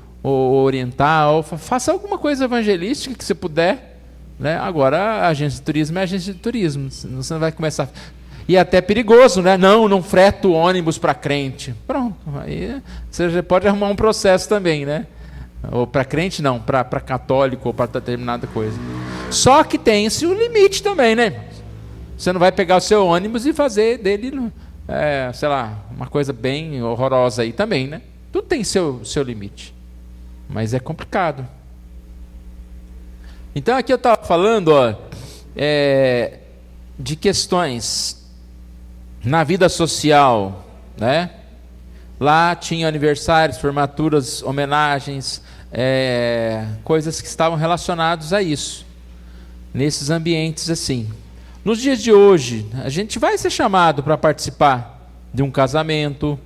orientar, ou faça alguma coisa evangelística que você puder. Né? Agora, a agência de turismo é agência de turismo. Você não vai começar... E é até perigoso, né? Não freta o ônibus para crente. Pronto, aí você já pode arrumar um processo também, né? Ou para crente não, para católico ou para determinada coisa. Só que tem-se o limite também, né? Você não vai pegar o seu ônibus e fazer dele, sei lá, uma coisa bem horrorosa aí também, né? Tudo tem seu limite. Mas é complicado. Então aqui eu estava falando, de questões na vida social, né? Lá tinha aniversários, formaturas, homenagens, coisas que estavam relacionadas a isso, nesses ambientes assim. Nos dias de hoje, a gente vai ser chamado para participar de um casamento,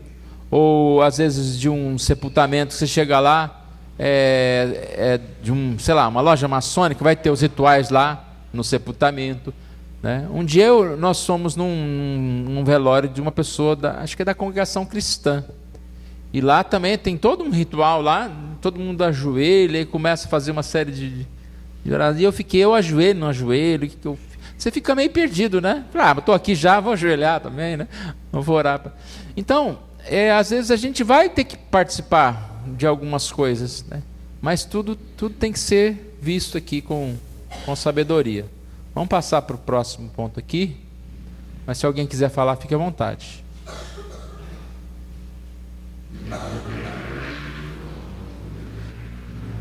ou às vezes de um sepultamento, você chega lá, de uma loja maçônica, vai ter os rituais lá no sepultamento. Né? Um dia nós fomos num velório de uma pessoa, acho que é da congregação cristã. E lá também tem todo um ritual lá, todo mundo ajoelha e começa a fazer uma série de orações. E eu fiquei, ajoelho, não ajoelho, você fica meio perdido, né? Mas estou aqui já, vou ajoelhar também, né? Não vou orar. Então, às vezes a gente vai ter que participar de algumas coisas, né? Mas tudo tem que ser visto aqui com sabedoria. Vamos passar para o próximo ponto aqui, mas se alguém quiser falar, fique à vontade.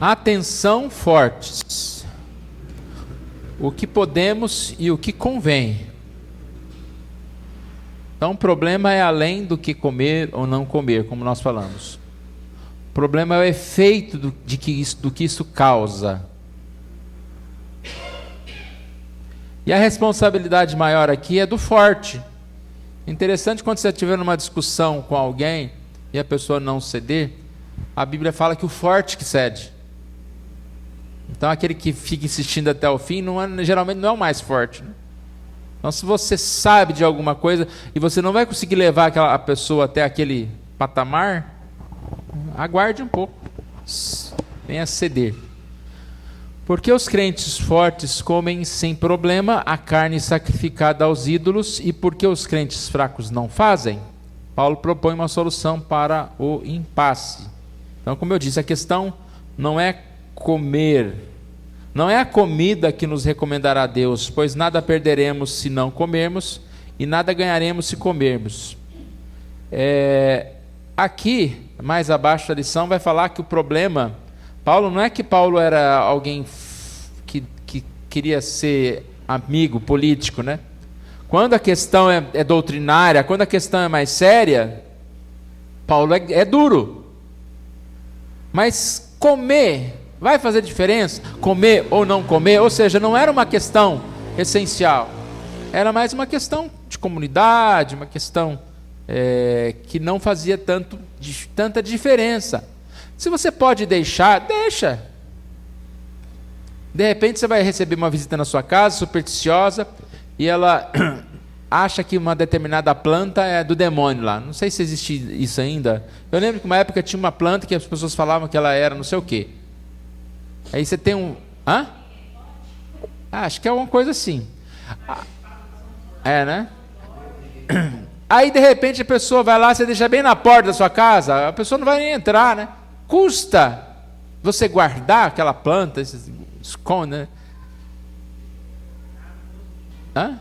Atenção fortes. O que podemos e o que convém. Então o problema é além do que comer ou não comer, como nós falamos. O problema é o efeito do que isso causa. E a responsabilidade maior aqui é do forte. Interessante, quando você estiver numa discussão com alguém e a pessoa não ceder, a Bíblia fala que o forte que cede. Então aquele que fica insistindo até o fim geralmente não é o mais forte, né? Então se você sabe de alguma coisa e você não vai conseguir levar a pessoa até aquele patamar, aguarde um pouco, venha ceder. Porque os crentes fortes comem sem problema a carne sacrificada aos ídolos, e porque os crentes fracos não fazem, Paulo propõe uma solução para o impasse. Então, como eu disse, a questão não é comer, não é a comida que nos recomendará Deus, pois nada perderemos se não comermos, e nada ganharemos se comermos. Aqui, mais abaixo da lição, vai falar que o problema... Paulo, não é que Paulo era alguém que queria ser amigo político, né? Quando a questão é doutrinária, quando a questão é mais séria, Paulo é duro. Mas comer vai fazer diferença? Comer ou não comer? Ou seja, não era uma questão essencial. Era mais uma questão de comunidade, uma questão que não fazia tanta diferença. Se você pode deixar, deixa. De repente você vai receber uma visita na sua casa, supersticiosa, e ela acha que uma determinada planta é do demônio lá. Não sei se existe isso ainda. Eu lembro que uma época tinha uma planta que as pessoas falavam que ela era não sei o quê. Aí você tem um... Hã? Acho que é uma coisa assim. Né? Aí de repente a pessoa vai lá, você deixa bem na porta da sua casa, a pessoa não vai nem entrar, né? Custa você guardar aquela planta, esconde, né? Hã?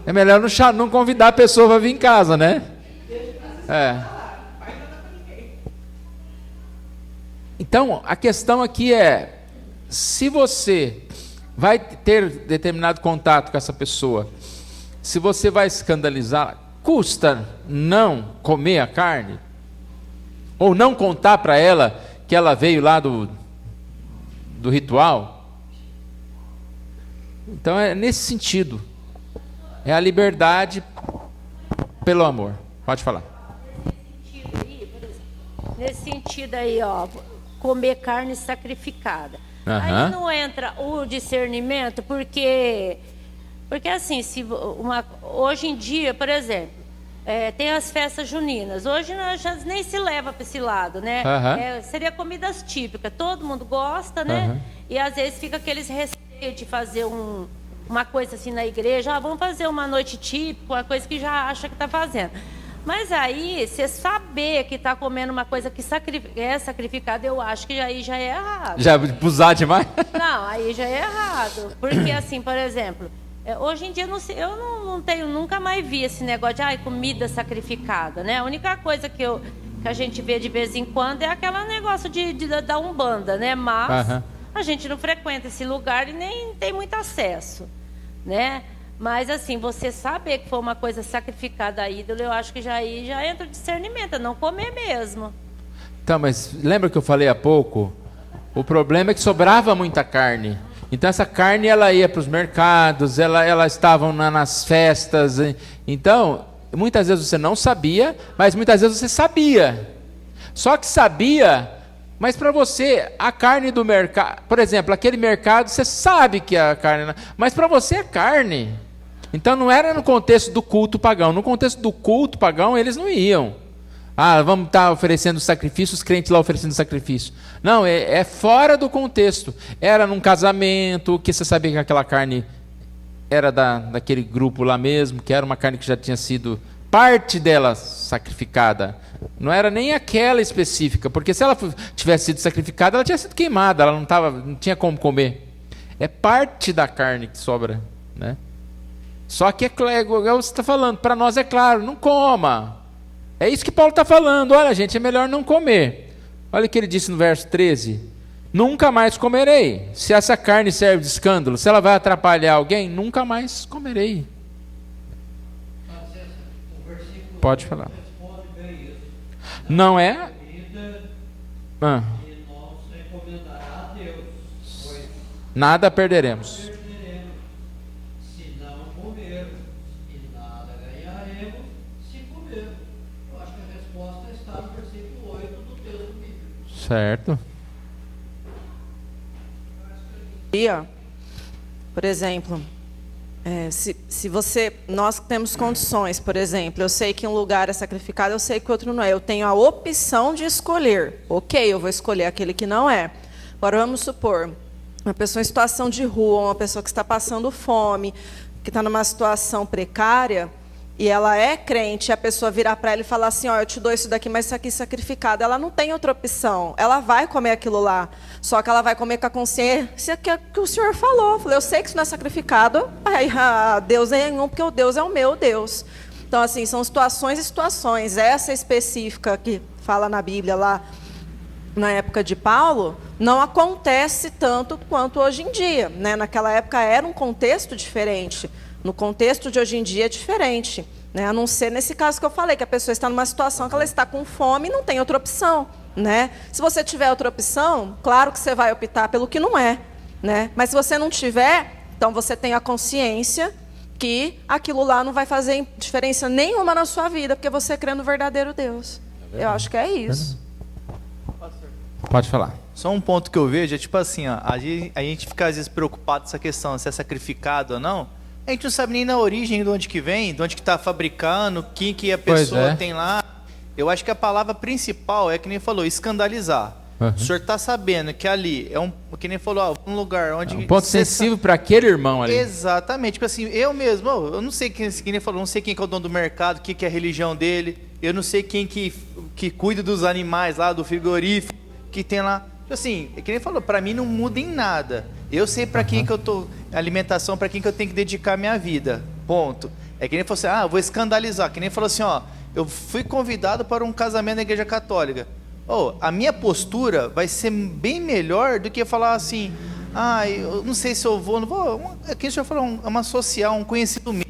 É melhor não convidar a pessoa para vir em casa, né? Então, a questão aqui é, se você vai ter determinado contato com essa pessoa, se você vai escandalizar, custa não comer a carne? Ou não contar para ela que ela veio lá do ritual? Então é nesse sentido. É a liberdade pelo amor. Pode falar. Nesse sentido aí, ó, comer carne sacrificada. Aí não entra o discernimento, porque assim, hoje em dia, por exemplo, tem as festas juninas. Hoje nós já nem se leva para esse lado, né? Seria comidas típicas, todo mundo gosta, né? E às vezes fica aqueles receios de fazer uma coisa assim na igreja, vamos fazer uma noite típica, uma coisa que já acha que está fazendo. Mas aí, você saber que está comendo uma coisa que é sacrificada, eu acho que aí já é errado. Já abusar demais? Não, aí já é errado. Porque assim, por exemplo, hoje em dia eu não tenho, nunca mais vi esse negócio de comida sacrificada, né? A única coisa que a gente vê de vez em quando é aquele negócio da Umbanda, né? Mas a gente não frequenta esse lugar e nem tem muito acesso, né? Mas assim, você saber que foi uma coisa sacrificada a ídolo, eu acho que já entra o discernimento, não comer mesmo. Então, mas lembra que eu falei há pouco? O problema é que sobrava muita carne. Então essa carne ela ia para os mercados, elas estavam nas festas. Então, muitas vezes você não sabia, mas muitas vezes você sabia. Só que sabia, mas para você, a carne do mercado... Por exemplo, aquele mercado, você sabe que é a carne... Mas para você é carne. Então não era no contexto do culto pagão. No contexto do culto pagão, eles não iam. Vamos estar oferecendo sacrifício, os crentes lá oferecendo sacrifício. Não, é fora do contexto. Era num casamento, que você sabia que aquela carne era daquele grupo lá mesmo, que era uma carne que já tinha sido parte dela sacrificada. Não era nem aquela específica, porque se ela tivesse sido sacrificada, ela tinha sido queimada, ela não tinha como comer. É parte da carne que sobra, né? Só que igual você está falando, para nós é claro, não coma. É isso que Paulo está falando. Olha, gente, é melhor não comer. Olha o que ele disse no verso 13. Nunca mais comerei. Se essa carne serve de escândalo, se ela vai atrapalhar alguém, nunca mais comerei. Pode falar. Não é? Nada perderemos. Certo. Por exemplo, nós temos condições, por exemplo, eu sei que um lugar é sacrificado, eu sei que outro não é. Eu tenho a opção de escolher. Ok, eu vou escolher aquele que não é. Agora vamos supor, uma pessoa em situação de rua, uma pessoa que está passando fome, que está numa situação precária, e ela é crente, e a pessoa virar para ela e falar assim, eu te dou isso daqui, mas isso aqui é sacrificado. Ela não tem outra opção. Ela vai comer aquilo lá. Só que ela vai comer com a consciência que o Senhor falou. Eu falei, eu sei que isso não é sacrificado. Deus é um, porque o Deus é o meu Deus. Então, assim, são situações e situações. Essa específica que fala na Bíblia lá, na época de Paulo, não acontece tanto quanto hoje em dia, né? Naquela época era um contexto diferente. No contexto de hoje em dia é diferente, né? A não ser nesse caso que eu falei, que a pessoa está numa situação que ela está com fome e não tem outra opção, né? Se você tiver outra opção, claro que você vai optar pelo que não é, né? Mas se você não tiver, então você tem a consciência que aquilo lá não vai fazer diferença nenhuma na sua vida, porque você crê no verdadeiro Deus. Eu acho que é isso. Pode falar. Só um ponto que eu vejo é tipo assim, ó, a gente fica às vezes preocupado com essa questão, se é sacrificado ou não. A gente não sabe nem na origem de onde que vem, de onde que está fabricando, quem que a pessoa tem lá. Eu acho que a palavra principal é, que nem falou, escandalizar. Uhum. O senhor está sabendo que ali é que nem falou, um lugar onde... um ponto sensível para aquele irmão ali. Exatamente. Tipo assim, eu mesmo, eu não sei quem nem falou, não sei quem que é o dono do mercado, o que é a religião dele, eu não sei quem que cuida dos animais lá, do frigorífico, que tem lá... Assim, que nem falou, para mim não muda em nada. Eu sei para quem que eu tô, alimentação, para quem que eu tenho que dedicar minha vida. Ponto. É que nem falou assim, eu vou escandalizar. Que nem falou assim, eu fui convidado para um casamento na igreja católica. A minha postura vai ser bem melhor do que falar assim, eu não sei se eu vou, não vou. Aqui o senhor falou, uma social, um conhecido meu,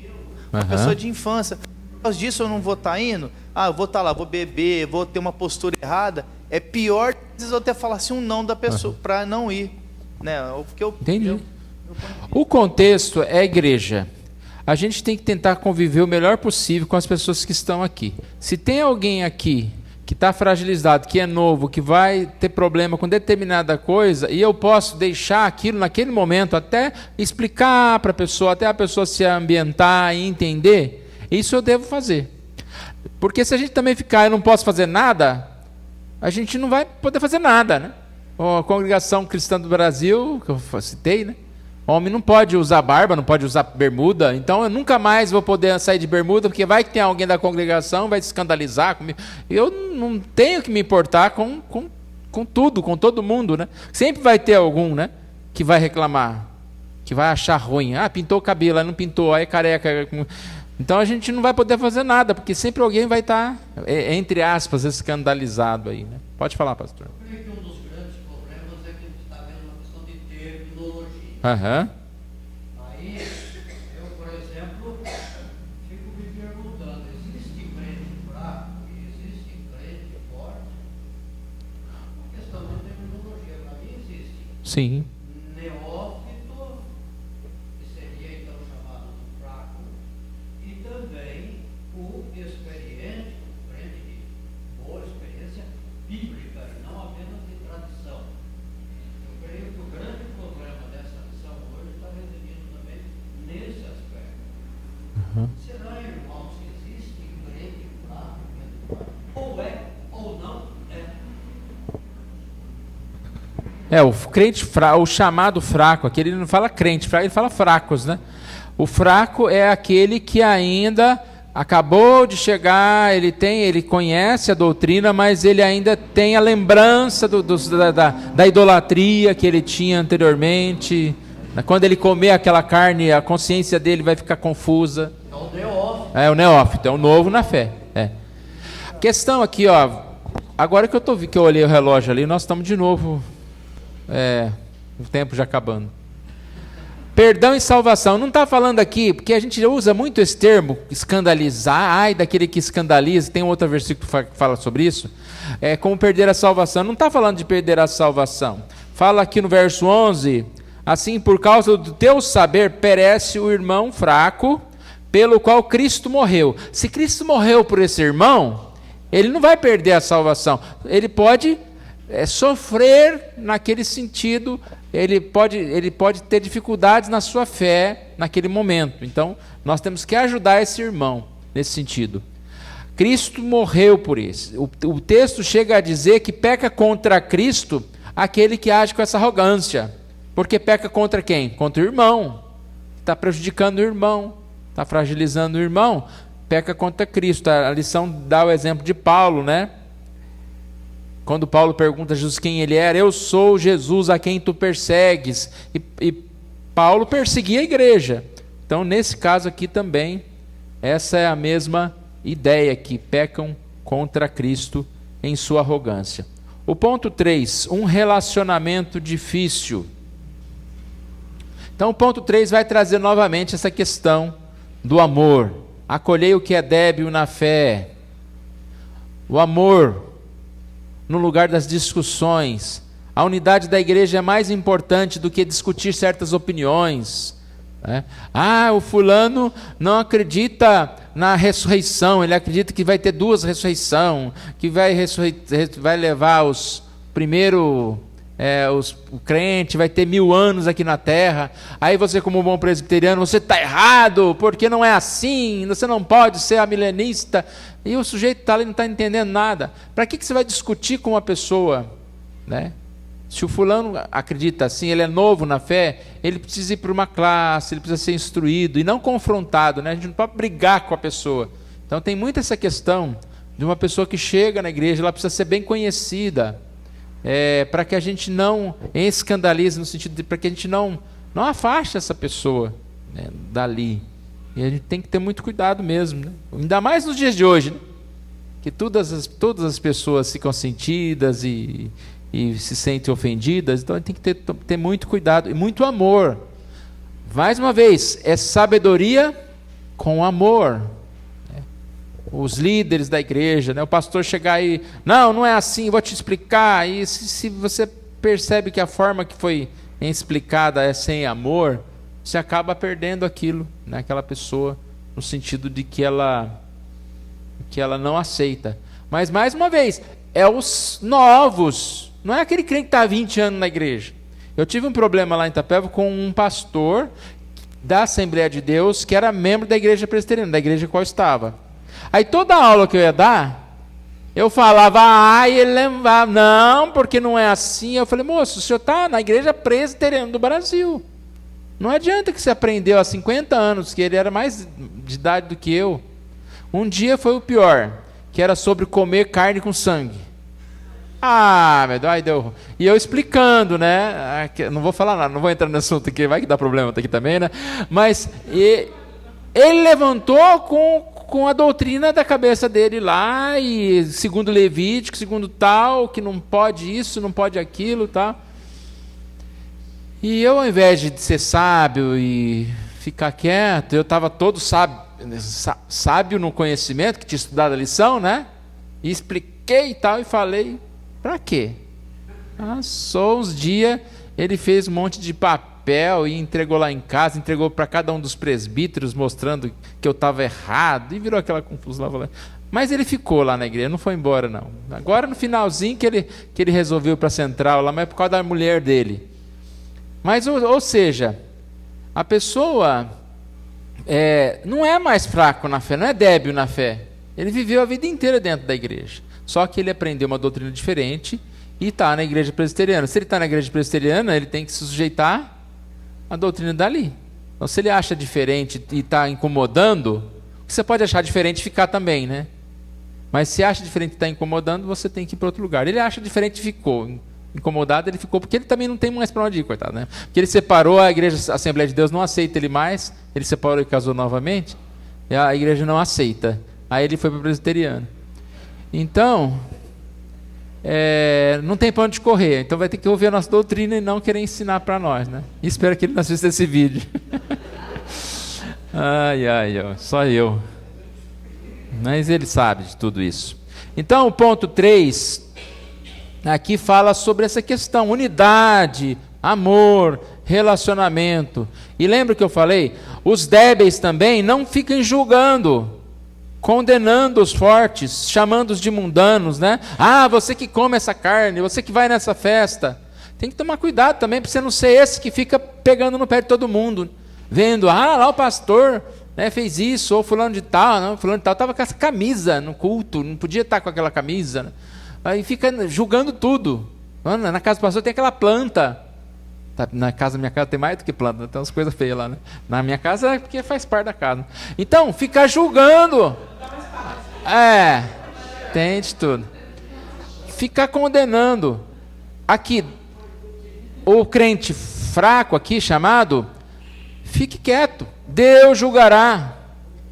uma pessoa de infância. Por causa disso eu não vou estar indo? Eu vou estar lá, vou beber, vou ter uma postura errada. É pior, às vezes, eu até falar assim um não da pessoa para não ir, né? Entendi. O contexto é a igreja. A gente tem que tentar conviver o melhor possível com as pessoas que estão aqui. Se tem alguém aqui que está fragilizado, que é novo, que vai ter problema com determinada coisa, e eu posso deixar aquilo naquele momento, até explicar para a pessoa, até a pessoa se ambientar e entender, isso eu devo fazer. Porque se a gente também ficar, eu não posso fazer nada, a gente não vai poder fazer nada, né? A Congregação Cristã do Brasil, que eu citei, né? O homem não pode usar barba, não pode usar bermuda, então eu nunca mais vou poder sair de bermuda, porque vai que tem alguém da congregação, vai se escandalizar comigo. Eu não tenho que me importar com tudo, com todo mundo, né? Sempre vai ter algum, né, que vai reclamar, que vai achar ruim. Pintou o cabelo, não pintou, aí é careca. Então a gente não vai poder fazer nada, porque sempre alguém vai estar, entre aspas, escandalizado aí, né? Pode falar, pastor. Eu creio que um dos grandes problemas é que a gente está vendo uma questão de terminologia. Aí, eu, por exemplo, fico me perguntando, existe crente fraco e existe crente forte? Uma questão de terminologia, para mim existe. Sim. Neófito, que seria então chamado de fraco, e também o experiente, o crente de boa experiência bíblica e não apenas de tradição. Eu creio que o grande problema dessa lição hoje está residindo também nesse aspecto. Será, irmãos, que existe crente fraco, ou é ou não é? O crente fraco, o chamado fraco, aqui ele não fala crente fraco, ele fala fracos, né? O fraco é aquele que ainda acabou de chegar, ele conhece a doutrina, mas ele ainda tem a lembrança da idolatria que ele tinha anteriormente. Quando ele comer aquela carne, a consciência dele vai ficar confusa. É o neófito. É o neófito, é o novo na fé. A questão aqui, agora que eu olhei o relógio ali, nós estamos de novo, o tempo já acabando. Perdão e salvação. Não está falando aqui, porque a gente usa muito esse termo, escandalizar, daquele que escandaliza, tem outro versículo que fala sobre isso, como perder a salvação. Não está falando de perder a salvação. Fala aqui no verso 11, assim, por causa do teu saber, perece o irmão fraco, pelo qual Cristo morreu. Se Cristo morreu por esse irmão, ele não vai perder a salvação. Ele pode sofrer naquele sentido, ele pode ter dificuldades na sua fé naquele momento. Então, nós temos que ajudar esse irmão nesse sentido. Cristo morreu por isso. O texto chega a dizer que peca contra Cristo aquele que age com essa arrogância. Porque peca contra quem? Contra o irmão. Está prejudicando o irmão, está fragilizando o irmão. Peca contra Cristo. A lição dá o exemplo de Paulo, né? Quando Paulo pergunta a Jesus quem ele era, eu sou Jesus a quem tu persegues. E Paulo perseguia a igreja. Então, nesse caso aqui também, essa é a mesma ideia, que pecam contra Cristo em sua arrogância. O ponto 3, um relacionamento difícil. Então, o ponto 3 vai trazer novamente essa questão do amor. Acolhei o que é débil na fé. O amor no lugar das discussões. A unidade da igreja é mais importante do que discutir certas opiniões. O fulano não acredita na ressurreição, ele acredita que vai ter 2 ressurreições, que vai levar os primeiro, o crente vai ter 1000 anos aqui na terra. Aí você, como bom presbiteriano, você está errado, porque não é assim, você não pode ser amilenista. E o sujeito está ali, não está entendendo nada. Para que você vai discutir com uma pessoa, né? Se o fulano acredita assim, ele é novo na fé, ele precisa ir para uma classe, ele precisa ser instruído e não confrontado, né? A gente não pode brigar com a pessoa. Então tem muito essa questão de uma pessoa que chega na igreja, ela precisa ser bem conhecida, para que a gente não escandalize, no sentido de para que a gente não afaste essa pessoa, né, dali. E a gente tem que ter muito cuidado mesmo, né? Ainda mais nos dias de hoje, né? Que todas as pessoas ficam sentidas e se sentem ofendidas, então a gente tem que ter muito cuidado e muito amor. Mais uma vez, é sabedoria com amor. Os líderes da igreja, né? O pastor chegar aí, não é assim, vou te explicar. E se você percebe que a forma que foi explicada é sem amor, você acaba perdendo aquilo, né? Aquela pessoa, no sentido de que ela não aceita. Mas, mais uma vez, é os novos. Não é aquele crente que está há 20 anos na igreja. Eu tive um problema lá em Itapeva com um pastor da Assembleia de Deus que era membro da igreja presbiteriana, da igreja qual eu estava. Aí toda aula que eu ia dar, eu falava, e ele lembrava, não, porque não é assim. Eu falei, moço, o senhor está na igreja presbiteriana do Brasil. Não adianta que você aprendeu há 50 anos, que ele era mais de idade do que eu. Um dia foi o pior, que era sobre comer carne com sangue. Meu Deus, aí deu. E eu explicando, né? Não vou falar nada, não vou entrar nesse assunto aqui, vai que dá problema aqui também, né? Mas ele levantou com a doutrina da cabeça dele lá, e segundo Levítico, segundo tal, que não pode isso, não pode aquilo, tal. E eu, ao invés de ser sábio e ficar quieto, eu estava todo sábio no conhecimento, que tinha estudado a lição, né? E expliquei e tal, e falei. Para quê? Só uns dias ele fez um monte de papel e entregou lá em casa, entregou para cada um dos presbíteros, mostrando que eu estava errado, e virou aquela confusão lá. Mas ele ficou lá na igreja, não foi embora não. Agora no finalzinho que ele resolveu ir para a central lá, mas é por causa da mulher dele. Mas, ou seja, a pessoa não é mais fraco na fé, não é débil na fé. Ele viveu a vida inteira dentro da igreja. Só que ele aprendeu uma doutrina diferente e está na igreja presbiteriana. Se ele está na igreja presbiteriana, ele tem que se sujeitar à doutrina dali. Então, se ele acha diferente e está incomodando, você pode achar diferente e ficar também, né? Mas se acha diferente e está incomodando, você tem que ir para outro lugar. Ele acha diferente e ficou. Incomodado, ele ficou, porque ele também não tem mais para onde ir, coitado, né? Porque ele separou, a igreja, a Assembleia de Deus não aceita ele mais, ele separou e casou novamente, e a igreja não aceita. Aí ele foi para o presbiteriano. Então, não tem para onde correr. Então vai ter que ouvir a nossa doutrina e não querer ensinar para nós, né? E espero que ele não assista esse vídeo. Só eu. Mas ele sabe de tudo isso. Então, o ponto 3, aqui fala sobre essa questão, unidade, amor, relacionamento. E lembra que eu falei? Os débeis também não fiquem julgando, condenando os fortes, chamando-os de mundanos, né? Você que come essa carne, você que vai nessa festa. Tem que tomar cuidado também, para você não ser esse que fica pegando no pé de todo mundo, vendo, lá o pastor, né, fez isso, ou fulano de tal, estava com essa camisa no culto, não podia estar com aquela camisa, né? Aí fica julgando tudo. Na casa do pastor tem aquela planta. Na minha casa tem mais do que planta, tem umas coisas feias lá, né? Na minha casa é porque faz parte da casa. Então, fica julgando. Tem de tudo. Ficar condenando. Aqui, o crente fraco aqui, chamado, fique quieto. Deus julgará.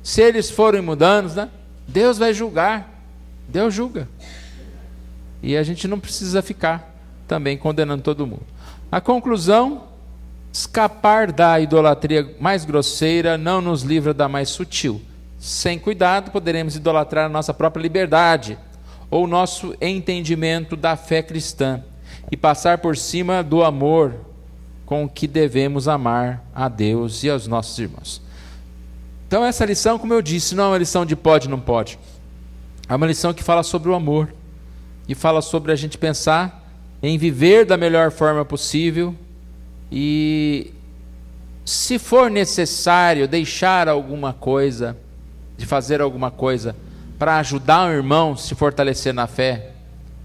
Se eles forem mundanos, né? Deus vai julgar. Deus julga. E a gente não precisa ficar também condenando todo mundo. A conclusão Escapar da idolatria mais grosseira não nos livra da mais sutil. Sem cuidado, poderemos idolatrar a nossa própria liberdade ou nosso entendimento da fé cristã e passar por cima do amor com que devemos amar a Deus e aos nossos irmãos. Então essa lição, como eu disse, não é uma lição de pode, não pode. É uma lição que fala sobre o amor e fala sobre a gente pensar em viver da melhor forma possível e, se for necessário, deixar alguma coisa, de fazer alguma coisa para ajudar um irmão a se fortalecer na fé,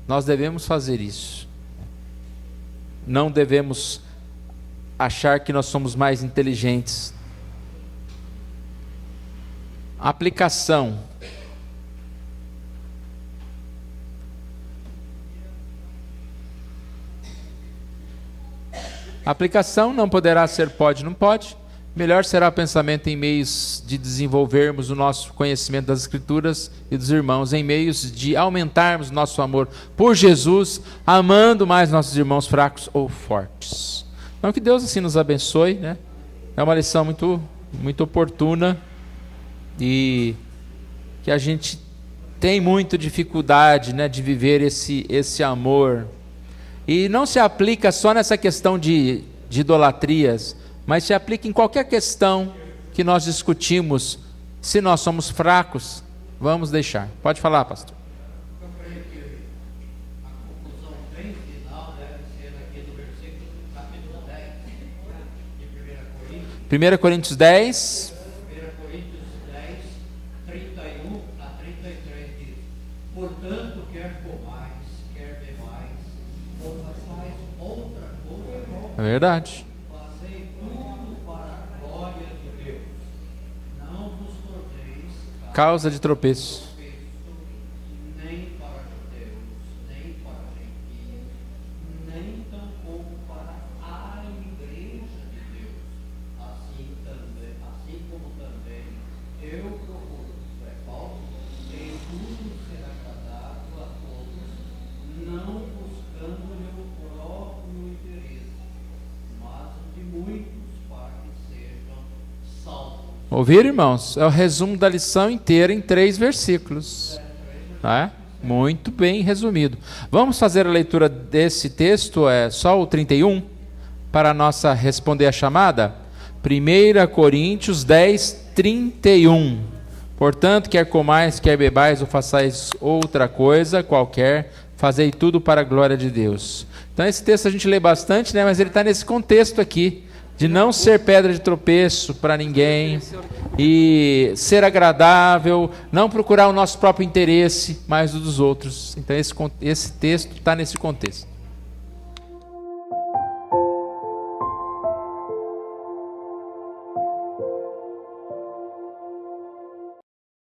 nós devemos fazer isso. Não devemos achar que nós somos mais inteligentes. Aplicação. A aplicação não poderá ser pode, não pode. Melhor será o pensamento em meios de desenvolvermos o nosso conhecimento das Escrituras e dos irmãos, em meios de aumentarmos nosso amor por Jesus, amando mais nossos irmãos fracos ou fortes. Então que Deus assim nos abençoe, né? É uma lição muito, muito oportuna e que a gente tem muita dificuldade, né, de viver esse amor. E não se aplica só nessa questão de idolatrias, mas se aplica em qualquer questão que nós discutimos. Se nós somos fracos, vamos deixar. Pode falar, pastor. Eu creio que a conclusão bem final deve ser aqui do versículo capítulo 10 de 1 Coríntios. 1 Coríntios 10. 1 Coríntios 10, 31 a 33 diz: portanto, quer comais, quer bebais, ou façais outra coisa, É verdade. fazei tudo para a glória de Deus. Não vos torneis Causa de tropeço. nem para judeus, nem para gentios, nem tampouco para a igreja de Deus. Assim como também eu procuro, isto é, Paulo, em tudo ser agradável a todos, não buscando-lhe o próprio interesse, mas o de muitos, para que sejam salvos. Ouviram, irmãos? É o resumo da lição inteira em 3 versículos. Tá? Muito bem resumido. Vamos fazer a leitura desse texto, só o 31, para nossa responder a chamada? 1 Coríntios 10, 31. Portanto, quer comais, quer bebais, ou façais outra coisa qualquer, fazei tudo para a glória de Deus. Então esse texto a gente lê bastante, né? Mas ele está nesse contexto aqui, de não ser pedra de tropeço para ninguém, e ser agradável, não procurar o nosso próprio interesse, mas o dos outros. Então esse texto está nesse contexto.